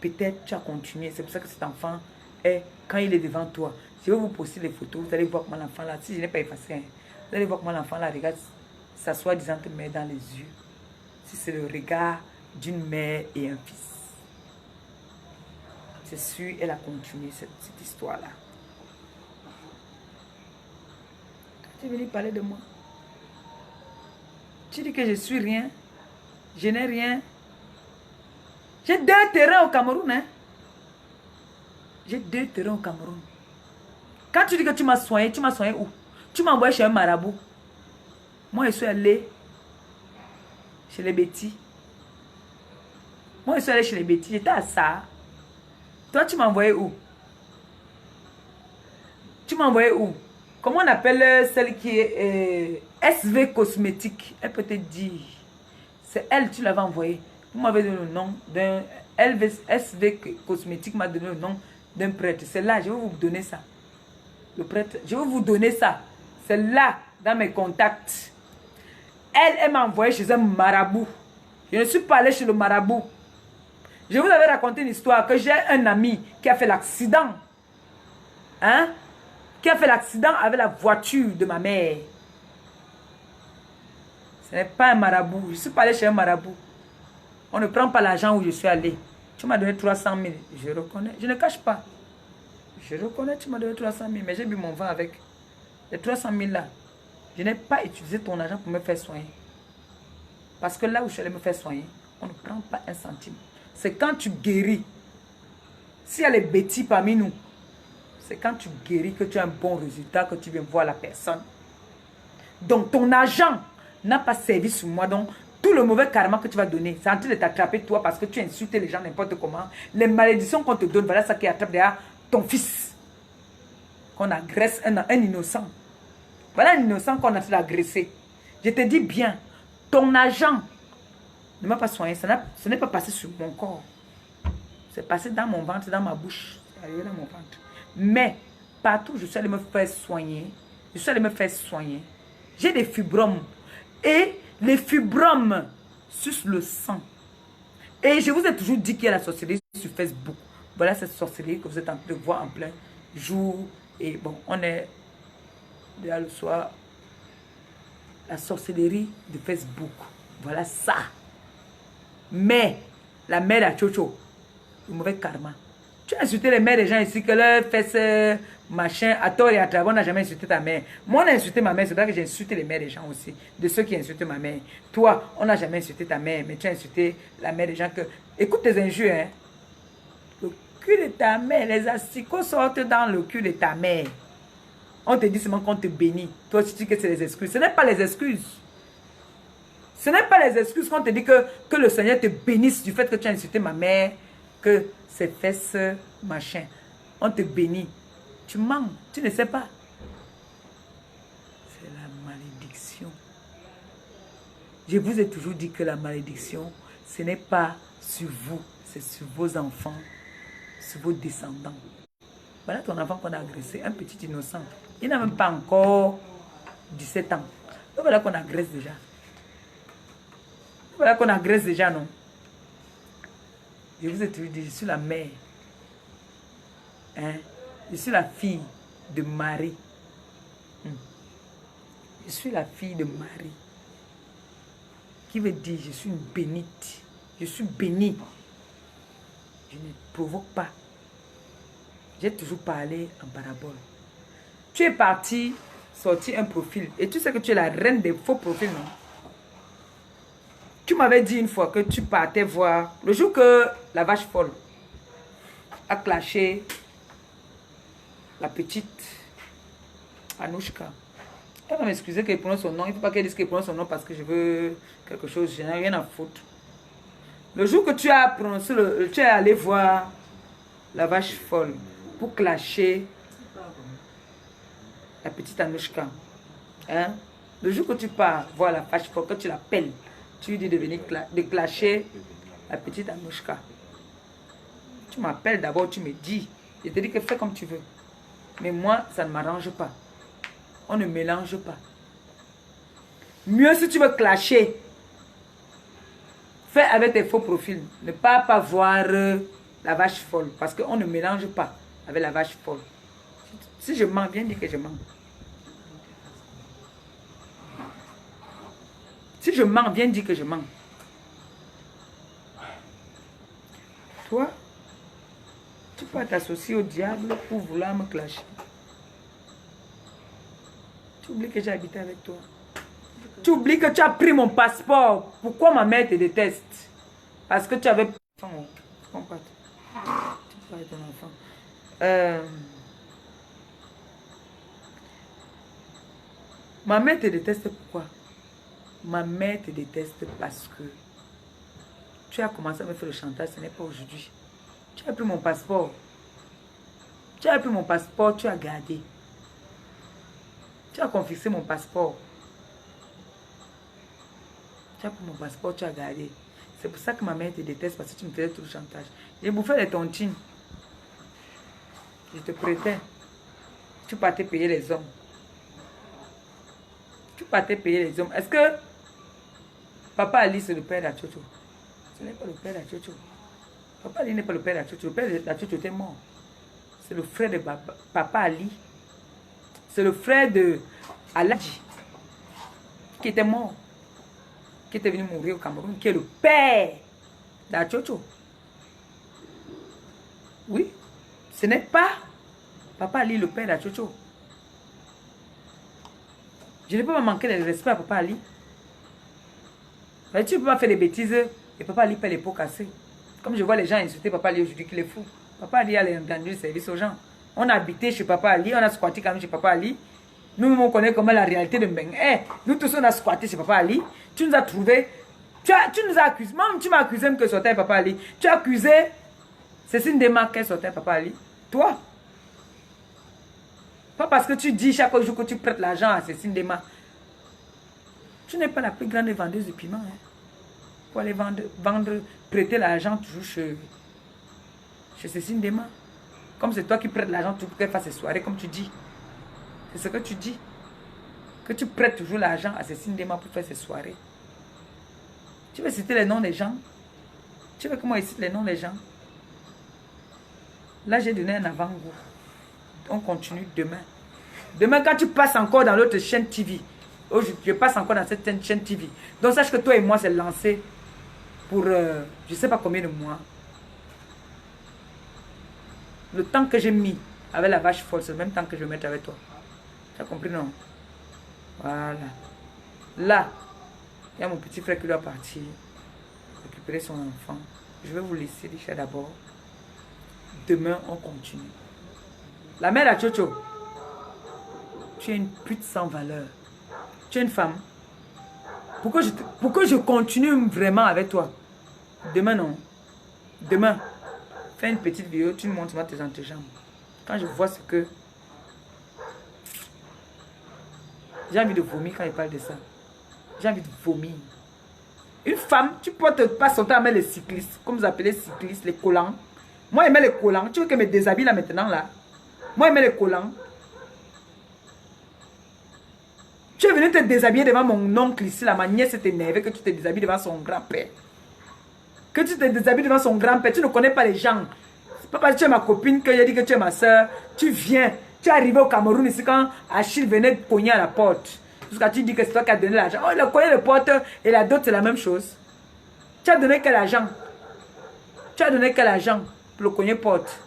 Peut-être tu as continué. C'est pour ça que cet enfant est, quand il est devant toi, je vais vous poster les photos. Vous allez voir comment l'enfant là, si je n'ai pas effacé, hein, vous allez voir comment l'enfant là regarde sa soi-disant mère dans les yeux. Si c'est le regard d'une mère et un fils. C'est sûr, elle a continué cette histoire-là. Tu es venu parler de moi. Tu dis que je suis rien. Je n'ai rien. J'ai 2 terrains au Cameroun. Hein? J'ai 2 terrains au Cameroun. Quand tu dis que tu m'as soigné où? Tu m'as envoyé chez un marabout. Moi, je suis allé chez les bêtis. Moi, je suis allé chez les bêtis. J'étais à ça. Toi, tu m'as envoyé où? Tu m'as envoyé où? Comment on appelle celle qui est SV Cosmétique? Elle peut te dire. C'est elle, tu l'avais envoyée. Vous m'avez donné le nom d'un... SV Cosmétique m'a donné le nom d'un prêtre. C'est là, je vais vous donner ça. Le prêtre, je vais vous donner ça. C'est là, dans mes contacts. Elle m'a envoyé chez un marabout. Je ne suis pas allé chez le marabout. Je vous avais raconté une histoire que j'ai un ami qui a fait l'accident. Hein? Qui a fait l'accident avec la voiture de ma mère. Ce n'est pas un marabout. Je ne suis pas allé chez un marabout. On ne prend pas l'argent où je suis allé. Tu m'as donné 300 000. Je reconnais. Je ne cache pas. Je reconnais, tu m'as donné 300 000. Mais j'ai bu mon vin avec. Les 300 000 là. Je n'ai pas utilisé ton argent pour me faire soigner. Parce que là où je suis allé me faire soigner, on ne prend pas un centime. C'est quand tu guéris. S'il y a les bêtis parmi nous, c'est quand tu guéris que tu as un bon résultat, que tu viens voir la personne. Donc ton argent n'a pas servi sur moi. Donc tout le mauvais karma que tu vas donner, c'est en train de t'attraper toi parce que tu insultes les gens n'importe comment. Les malédictions qu'on te donne, voilà ça qui attrape derrière ton fils. Qu'on agresse un innocent. Voilà un innocent qu'on a fait agresser. Je te dis bien, ton argent ne m'a pas soigné. Ce n'est pas passé sur mon corps. C'est passé dans mon ventre, dans ma bouche. C'est arrivé dans mon ventre. Mais partout, je suis allé me faire soigner. J'ai des fibromes. Et les fibromes sucent le sang. Et je vous ai toujours dit qu'il y a la sorcellerie sur Facebook. Voilà cette sorcellerie que vous êtes en train de voir en plein jour. Et bon, on est déjà le soir. La sorcellerie de Facebook. Voilà ça. Mais la mère à Chocho, le mauvais karma. Tu as insulté les mères des gens ici, que leur fesses, machin, à tort et à travers, on n'a jamais insulté ta mère. Moi, on a insulté ma mère, c'est vrai que j'ai insulté les mères des gens aussi, de ceux qui insultent ma mère. Toi, on n'a jamais insulté ta mère, mais tu as insulté la mère des gens que... Écoute tes injures, hein. Le cul de ta mère, les asticots sortent dans le cul de ta mère. On te dit seulement qu'on te bénit. Toi, tu dis que c'est les excuses. Ce n'est pas les excuses. Ce n'est pas les excuses qu'on te dit que le Seigneur te bénisse du fait que tu as insulté ma mère, que ses fesses, machin. On te bénit. Tu mens, tu ne sais pas. C'est la malédiction. Je vous ai toujours dit que la malédiction, ce n'est pas sur vous, c'est sur vos enfants, sur vos descendants. Voilà ton enfant qu'on a agressé, un petit innocent. Il n'a même pas encore 17 ans. Donc voilà qu'on agresse déjà. Voilà qu'on agresse déjà, non? Je vous ai toujours dit, je suis la mère. Hein? Je suis la fille de Marie. Je suis la fille de Marie. Qui veut dire, je suis une bénite. Je suis bénie. Je ne provoque pas. J'ai toujours parlé en parabole. Tu es parti sortir un profil. Et tu sais que tu es la reine des faux profils, non? Tu m'avais dit une fois que tu partais voir, le jour que la vache folle a clashé la petite Anouchka. Elle va m'excuser qu'elle prononce son nom. Il ne faut pas qu'elle dise qu'elle prononce son nom parce que je veux quelque chose. Je n'ai rien à foutre. Le jour que tu as prononcé, tu es allé voir la vache folle pour clasher la petite Anouchka. Hein? Le jour que tu pars voir la vache folle, que tu l'appelles, tu lui dis de venir de clasher la petite Anouchka. Tu m'appelles d'abord, tu me dis. Je te dis que fais comme tu veux. Mais moi, ça ne m'arrange pas. On ne mélange pas. Mieux si tu veux clasher. Fais avec tes faux profils. Ne pas voir la vache folle. Parce qu'on ne mélange pas avec la vache folle. Si je mens, viens dire que je mens. Si je mens, viens dire que je mens. Toi, tu peux t'associer au diable pour vouloir me clasher. Tu oublies que j'ai habité avec toi. Tu oublies que tu as pris mon passeport. Pourquoi ma mère te déteste? Parce que tu avais... Tu peux pas être ton enfant. Ma mère te déteste pourquoi? Ma mère te déteste parce que tu as commencé à me faire le chantage, ce n'est pas aujourd'hui. Tu as pris mon passeport. Tu as pris mon passeport, tu as gardé. Tu as confisqué mon passeport. Tu as pris mon passeport, tu as gardé. C'est pour ça que ma mère te déteste, parce que tu me faisais tout le chantage. J'ai bouffé les tontines. Je te prêtais. Tu partais payer les hommes. Tu partais payer les hommes. Est-ce que Papa Ali, c'est le père d'Achocho? Ce n'est pas le père d'Achocho. Papa Ali n'est pas le père d'Achocho. Le père d'Achocho était mort. C'est le frère de Papa Ali. C'est le frère de Aladji qui était mort. Qui était venu mourir au Cameroun. Qui est le père d'Achocho. Oui. Ce n'est pas Papa Ali, le père d'Achocho. Je ne peux pas manquer de respect à Papa Ali. Mais tu ne peux pas faire des bêtises et Papa Ali paie les pots cassés. Comme je vois les gens insulter Papa Ali aujourd'hui, qu'il est fou. Papa Ali a rendu le service aux gens. On a habité chez Papa Ali, on a squatté quand même chez Papa Ali. Nous, on connaît comment la réalité de Mbeng. Nous tous, on a squatté chez Papa Ali. Tu nous as trouvé. Tu nous as accusé. Même tu m'as accusé que sortait Papa Ali. Tu as accusé Cécile Demarque qu'elle sortait Papa Ali. Toi. Pas parce que tu dis chaque jour que tu prêtes l'argent à Cécile Demarque. Tu n'es pas la plus grande vendeuse de piment. Pour aller prêter l'argent toujours chez Cécile Demarque. Comme c'est toi qui prêtes l'argent pour qu'elle fasse ses soirées, comme tu dis. C'est ce que tu dis. Que tu prêtes toujours l'argent à Cécile Demarque pour faire ses soirées. Tu veux citer les noms des gens? Tu veux que moi je cite les noms des gens? Là, j'ai donné un avant-goût. On continue demain. Demain, quand tu passes encore dans l'autre chaîne TV, je passe encore dans cette chaîne TV. Donc, sache que toi et moi, c'est lancé pour je ne sais pas combien de mois. Le temps que j'ai mis avec la vache folle, c'est le même temps que je vais mettre avec toi. Tu as compris, non? Voilà. Là, il y a mon petit frère qui doit partir récupérer son enfant. Je vais vous laisser déjà d'abord. Demain, on continue. La mère à Chocho, tu es une pute sans valeur. Tu es une femme. Pourquoi je continue vraiment avec toi? Demain, non. Demain, fais une petite vidéo, tu me montres tes antéjambes. Quand je vois ce que... J'ai envie de vomir quand il parle de ça. J'ai envie de vomir. Une femme, tu peux pas sauter avec les cyclistes, comme vous appelez les cyclistes, les collants. Moi, je mets les collants. Tu veux que je me déshabille là maintenant, là? Moi, je mets les collants. Tu es venu te déshabiller devant mon oncle ici, la ma nièce s'est énervée que tu te déshabilles devant son grand-père. Que tu te déshabilles devant son grand-père. Tu ne connais pas les gens. C'est pas parce que tu es ma copine que j'ai dit que tu es ma soeur. Tu viens. Tu es arrivé au Cameroun ici quand Achille venait cogner à la porte. Jusqu'à tu dis que c'est toi qui as donné l'argent. Oh, il a cogné la porte et la dot, c'est la même chose. Tu as donné quel argent? Tu as donné quel argent pour le cogner porte?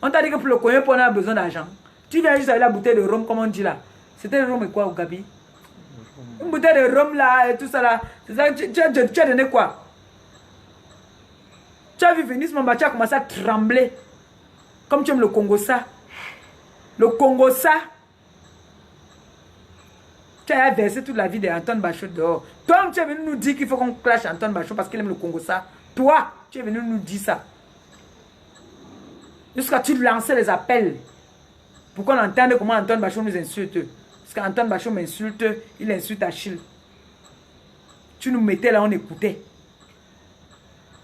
On t'a dit que pour le cogner porte, on a besoin d'argent. Tu viens juste avec la bouteille de rhum, comme on dit là. C'était le rhum et quoi au Gabi? Une bouteille de rhum là et tout ça là. C'est ça, tu as donné quoi? Tu as vu Vénus Mamba, tu as commencé à trembler. Comme tu aimes le Congo ça. Le Congo ça. Tu as versé toute la vie d'Antoine Bachot dehors. Toi, tu es venu nous dire qu'il faut qu'on clash Antoine Bachot parce qu'il aime le Congo ça. Toi, tu es venu nous dire ça. Jusqu'à tu lançais les appels. Pour qu'on entende comment Antoine Bachot nous insulte. Parce qu'Antoine Bachot m'insulte, il insulte Achille. Tu nous mettais là, on écoutait.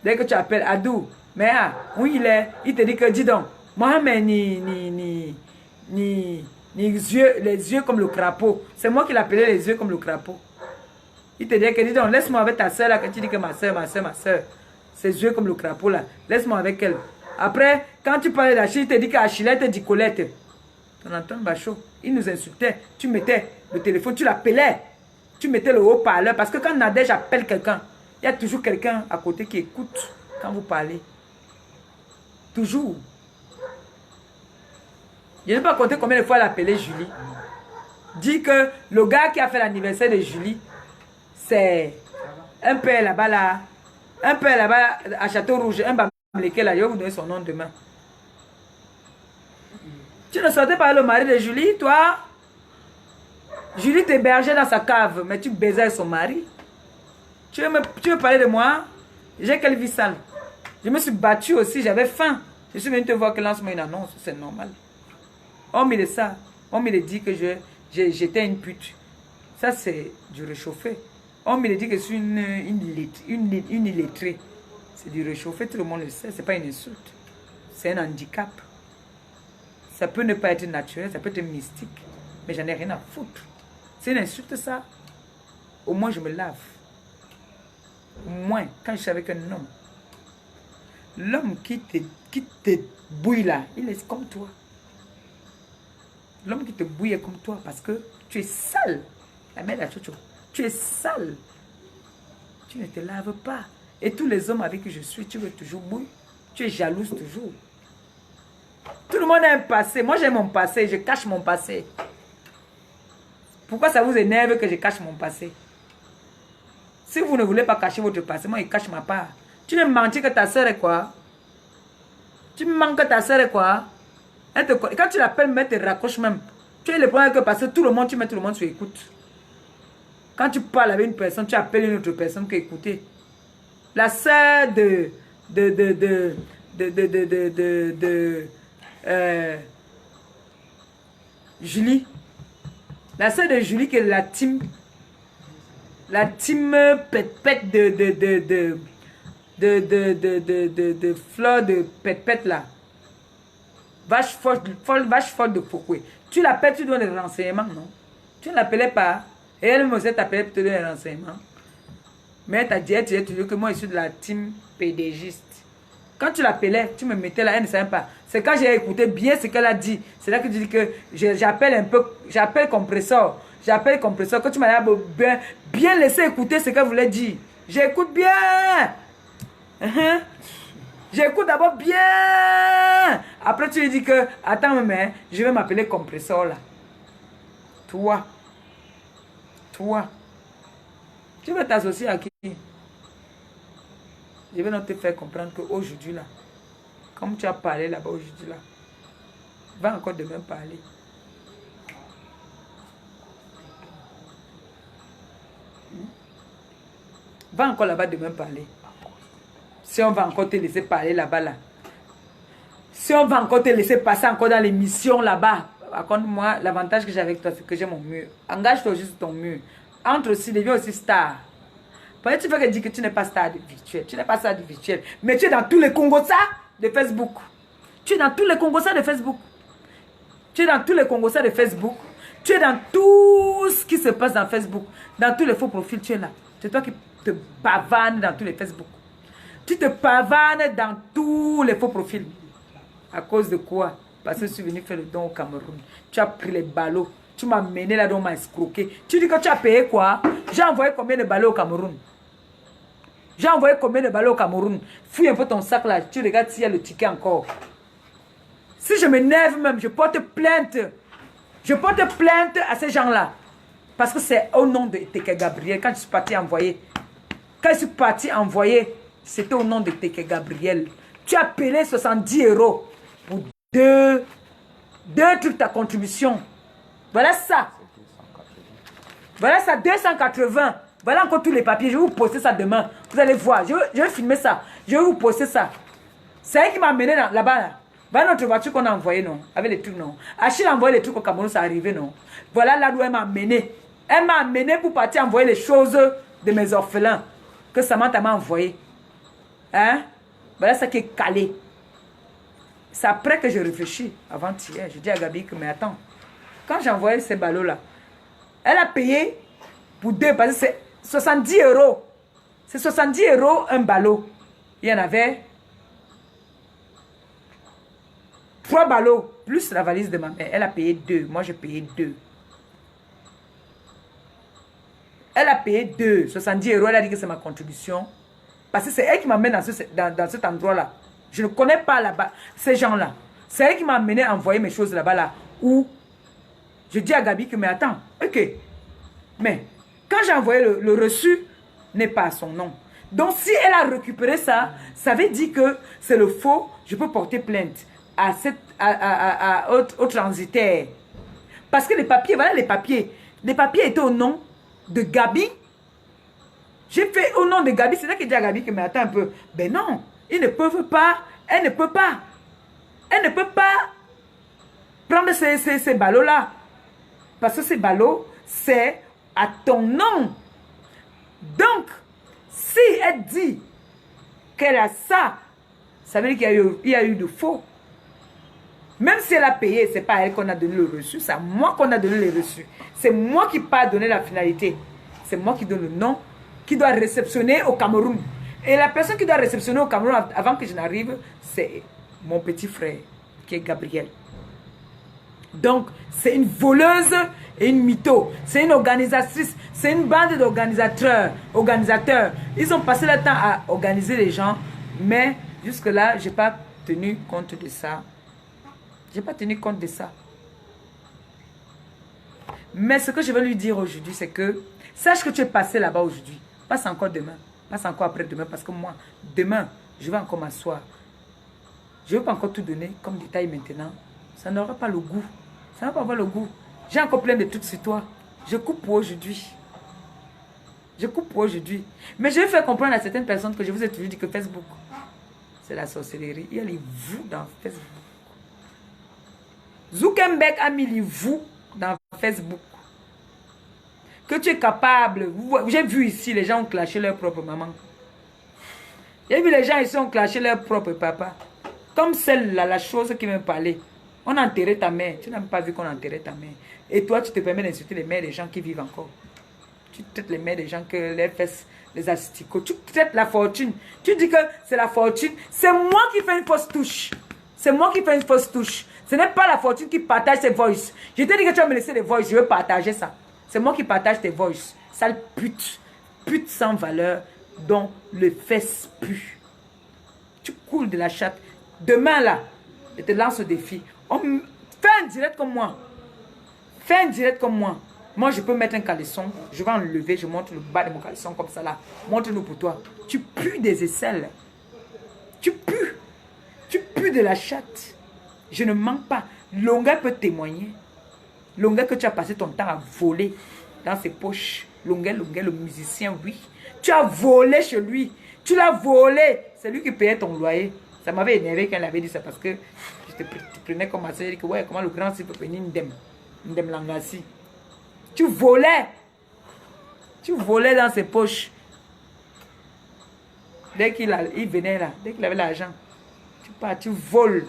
Dès que tu appelles Adou, Mais ah, où il est, il te dit que, dis donc, Mohamed, les yeux comme le crapaud. C'est moi qui l'appelais les yeux comme le crapaud. Il te dit que, dis donc, laisse-moi avec ta soeur là, quand tu dis que ma soeur, ses yeux comme le crapaud là, laisse-moi avec elle. Après, quand tu parlais d'Achille, il te dit qu'Achille te dit Colette. Tonton Bachot, il nous insultait. Tu mettais le téléphone, tu l'appelais. Tu mettais le haut-parleur. Parce que quand Nadège appelle quelqu'un, il y a toujours quelqu'un à côté qui écoute quand vous parlez. Toujours. Je n'ai pas compté combien de fois elle a appelé Julie. Dit que le gars qui a fait l'anniversaire de Julie, c'est un père là-bas là. Un père là-bas à Château-Rouge. Un bamléqué là. Je vais vous donner son nom demain. Tu ne sortais pas le mari de Julie, toi? Julie t'hébergeait dans sa cave, mais tu baisais son mari. Tu veux parler de moi? J'ai quelle vie sale. Je me suis battue aussi, j'avais faim. Je suis venue te voir que lance-moi une annonce, c'est normal. On me dit ça. On me dit que j'étais une pute. Ça, c'est du réchauffé. On me dit que je suis une illettrée. C'est du réchauffé, tout le monde le sait. C'est pas une insulte. C'est un handicap. Ça peut ne pas être naturel, ça peut être mystique. Mais j'en ai rien à foutre. C'est une insulte, ça. Au moins, je me lave. Au moins, quand je suis avec un homme. L'homme qui te bouille là, il est comme toi. L'homme qui te bouille est comme toi parce que tu es sale. La mère de la chocho. Tu es sale. Tu ne te laves pas. Et tous les hommes avec qui je suis, tu veux toujours bouillir. Tu es jalouse toujours. Tout le monde a un passé. Moi, j'ai mon passé. Je cache mon passé. Pourquoi ça vous énerve que je cache mon passé? Si vous ne voulez pas cacher votre passé, moi, je cache ma part. Tu me mentis que ta soeur est quoi? Tu me manques que ta soeur est quoi? Quand tu l'appelles, mais tu te raccroches même. Tu es le premier que parce que tout le monde, tu mets tout le monde sur écoute. Quand tu parles avec une personne, tu appelles une autre personne qui écoutez. La soeur Julie. La soeur de Julie qui est la team pète de fleurs de pète là. Vache forte de Foucault. Tu l'appelles, tu donnes des renseignements, non? Tu ne l'appelais pas. Et elle me s'est appelée pour te donner des renseignements. Mais elle t'a dit toujours que moi je suis de la team pédégiste. Quand tu l'appelais, tu me mettais là, elle ne savait pas. C'est quand j'ai écouté bien ce qu'elle a dit. C'est là que tu dis que j'appelle un peu, j'appelle compresseur. J'appelle compresseur. Quand tu m'as bien laissé écouter ce qu'elle voulait dire. J'écoute bien. J'écoute d'abord bien. Après, tu lui dis que, attends, mais je vais m'appeler compresseur là. Toi. Tu veux t'associer à qui? Je vais donc te faire comprendre qu'aujourd'hui là, comme tu as parlé là-bas aujourd'hui là, va encore demain parler. Va encore là-bas demain parler. Si on va encore te laisser parler là-bas là. Si on va encore te laisser passer encore dans l'émission là-bas. Par contre, moi, l'avantage que j'ai avec toi, c'est que j'ai mon mur. Engage-toi juste ton mur. Entre aussi, deviens aussi star. Peut-être tu veux dire que tu n'es pas star de virtuel. Tu n'es pas star de virtuel. Mais tu es dans tous les Congossas de Facebook. Tu es dans tous les Congossas de Facebook. Tu es dans tous les Congossas de Facebook. Tu es dans tout ce qui se passe dans Facebook. Dans tous les faux profils, tu es là. C'est toi qui te pavanes dans tous les Facebook. Tu te pavanes dans tous les faux profils. À cause de quoi? Parce que je suis venu faire le don au Cameroun. Tu as pris les ballots. Tu m'as mené là-dedans, on m'a escroqué. Tu dis que tu as payé quoi? J'ai envoyé combien de ballots au Cameroun? J'ai envoyé combien de ballots au Cameroun? Fouille un peu ton sac là. Tu regardes s'il y a le ticket encore. Si je m'énerve même, je porte plainte. Je porte plainte à ces gens-là. Parce que c'est au nom de Teke Gabriel. Quand je suis parti envoyer. Quand je suis parti envoyer, c'était au nom de Teke Gabriel. Tu as payé 70 € pour deux trucs ta contribution. Voilà ça. Voilà ça, 280. Voilà encore tous les papiers. Je vais vous poster ça demain. Vous allez voir. Je vais filmer ça. Je vais vous poster ça. C'est elle qui m'a amené là-bas. Là. Voilà notre voiture qu'on a envoyée, non? Avec les trucs, non? Achille a envoyé les trucs au Cameroun, ça arrivé, non? Voilà là où elle m'a amené. Elle m'a amené pour partir envoyer les choses de mes orphelins. Que Samantha m'a envoyé. Hein? Voilà ça qui est calé. C'est après que je réfléchis, avant-hier. Je dis à Gabi que, mais attends, quand j'ai envoyé ces ballots-là, elle a payé pour 2, parce que c'est 70 €. C'est 70 € un ballot. Il y en avait 3 ballots, plus la valise de ma mère. Elle a payé 2. Moi, j'ai payé 2. Elle a payé 2. 70 €. Elle a dit que c'est ma contribution. Parce que c'est elle qui m'amène dans cet endroit-là. Je ne connais pas là-bas ces gens-là. C'est elle qui m'a amené à envoyer mes choses là-bas, là, où je dis à Gabi que, mais attends, ok. Mais quand j'ai envoyé le reçu, n'est pas à son nom. Donc si elle a récupéré ça, ça veut dire que c'est le faux. Je peux porter plainte au transitaire. Parce que les papiers, voilà les papiers. Les papiers étaient au nom de Gabi. J'ai fait au nom de Gabi. C'est là que j'ai dit à Gabi que, mais attends un peu. Ben non, ils ne peuvent pas. Elle ne peut pas. Elle ne peut pas prendre ces ballots-là. Parce que ces ballots, c'est à ton nom. Donc, si elle dit qu'elle a ça, ça veut dire qu'il y a eu de faux. Même si elle a payé, ce n'est pas elle qu'on a donné le reçu, c'est à moi qu'on a donné le reçu. C'est moi qui pas donné la finalité. C'est moi qui donne le nom, qui doit réceptionner au Cameroun. Et la personne qui doit réceptionner au Cameroun avant que je n'arrive, c'est mon petit frère, qui est Gabriel. Donc, c'est une voleuse et une mytho. C'est une organisatrice. C'est une bande d'organisateurs. Ils ont passé le temps à organiser les gens. Mais jusque-là, je n'ai pas tenu compte de ça. Je n'ai pas tenu compte de ça. Mais ce que je veux lui dire aujourd'hui, c'est que sache que tu es passé là-bas aujourd'hui. Passe encore demain. Passe encore après-demain. Parce que moi, demain, je vais encore m'asseoir. Je ne vais pas encore tout donner comme détail maintenant. Ça n'aura pas le goût. Ça n'a pas avoir le goût. J'ai encore plein de trucs sur toi. Je coupe pour aujourd'hui. Je coupe pour aujourd'hui. Mais je vais faire comprendre à certaines personnes que je vous ai toujours dit que Facebook, c'est la sorcellerie. Il y a les vous dans Facebook. Zuckerberg a mis les vous dans Facebook. Que tu es capable. J'ai vu ici, les gens ont clashé leur propre maman. J'ai vu les gens ici ont clashé leur propre papa. Comme celle-là, la chose qui m'a parlé. On a enterré ta mère. Tu n'as même pas vu qu'on a enterré ta mère. Et toi, tu te permets d'insulter les mères des gens qui vivent encore. Tu traites les mères des gens que les fesses, les asticots. Tu traites la fortune. Tu dis que c'est la fortune. C'est moi qui fais une fausse touche. C'est moi qui fais une fausse touche. Ce n'est pas la fortune qui partage ses voices. Je t'ai dit que tu vas me laisser les voices. Je veux partager ça. C'est moi qui partage tes voices. Sale pute. Pute sans valeur dont le fesse pue. Tu coules de la chatte. Demain là, je te lance au défi. Fais un direct comme moi. Fais un direct comme moi. Moi, je peux mettre un caleçon. Je vais enlever. Je montre le bas de mon caleçon comme ça là. Montre-nous pour toi. Tu pues des aisselles. Tu pues. Tu pues de la chatte. Je ne mens pas. Longa peut témoigner. Longa que tu as passé ton temps à voler dans ses poches. Longa, le musicien, oui. Tu as volé chez lui. Tu l'as volé. C'est lui qui payait ton loyer. Ça m'avait énervé quand elle avait dit ça parce que je te prenais comme ma soeur. Je dis que ouais, comment le grand s'il peut payer Ndem Langassi. Tu volais. Tu volais dans ses poches. Dès qu'il venait là, dès qu'il avait l'argent, tu pars, tu voles.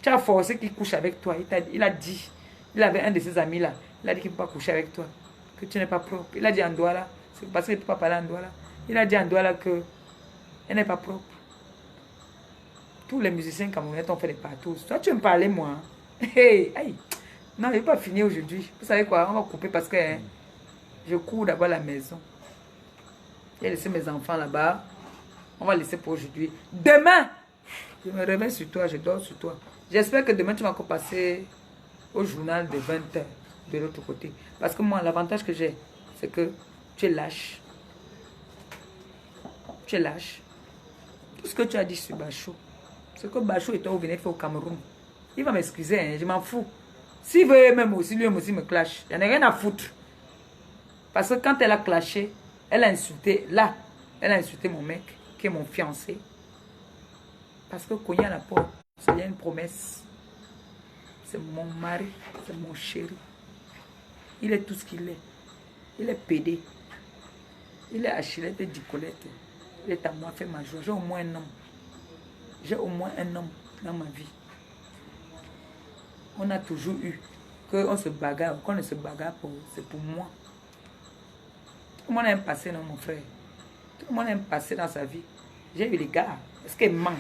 Tu as forcé qu'il couche avec toi. Il a dit, il avait un de ses amis là, il a dit qu'il ne peut pas coucher avec toi, que tu n'es pas propre. Il a dit en Douala, c'est parce qu'il ne peut pas parler en Douala. Il a dit en Douala que elle n'est pas propre. Tous les musiciens camerounais t'ont fait des partout. Toi, tu me parlais, moi. Hey, hey. Non, je ne vais pas finir aujourd'hui. Vous savez quoi? On va couper parce que je cours d'abord à la maison. J'ai laissé mes enfants là-bas. On va laisser pour aujourd'hui. Demain, je me réveille sur toi, je dors sur toi. J'espère que demain, tu vas encore passer au journal de 20h de l'autre côté. Parce que moi, l'avantage que j'ai, c'est que tu es lâche. Tu es lâche. Tout ce que tu as dit sur Bachot, c'est que Bachot et toi, vous venez faire au Cameroun. Il va m'excuser, hein, je m'en fous. S'il veut même aussi, lui aussi me clash. Il n'y en a rien à foutre. Parce que quand elle a clashé, elle a insulté, là, elle a insulté mon mec, qui est mon fiancé. Parce que cogner à la porte, c'est une promesse. C'est mon mari, c'est mon chéri. Il est tout ce qu'il est. Il est pédé. Il est Achillette et Dicolette. Il est à moi, fait ma joie. J'ai au moins un homme. J'ai au moins un homme dans ma vie. On a toujours eu qu'on se bagarre, qu'on ne se bagarre pour, c'est pour moi. Tout le monde a un passé, non, mon frère. Tout le monde a un passé dans sa vie. J'ai eu les gars. Est-ce qu'elle ment?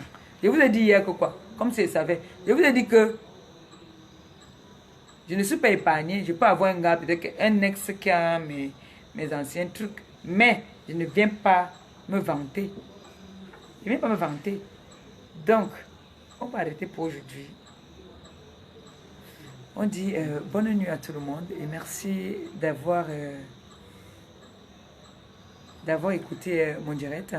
Je vous ai dit hier que quoi? Comme si elle savait. Je vous ai dit que je ne suis pas épargné. Je peux avoir un gars, peut-être un ex qui a mes anciens trucs. Mais je ne viens pas me vanter. Je ne viens pas me vanter. Donc, on va arrêter pour aujourd'hui. On dit bonne nuit à tout le monde et merci d'avoir écouté mon direct.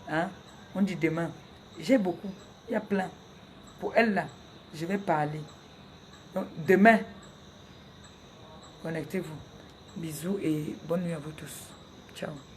Hein? On dit demain. J'ai beaucoup. Il y a plein. Pour elle là, je vais parler. Donc, demain, connectez-vous. Bisous et bonne nuit à vous tous. Ciao.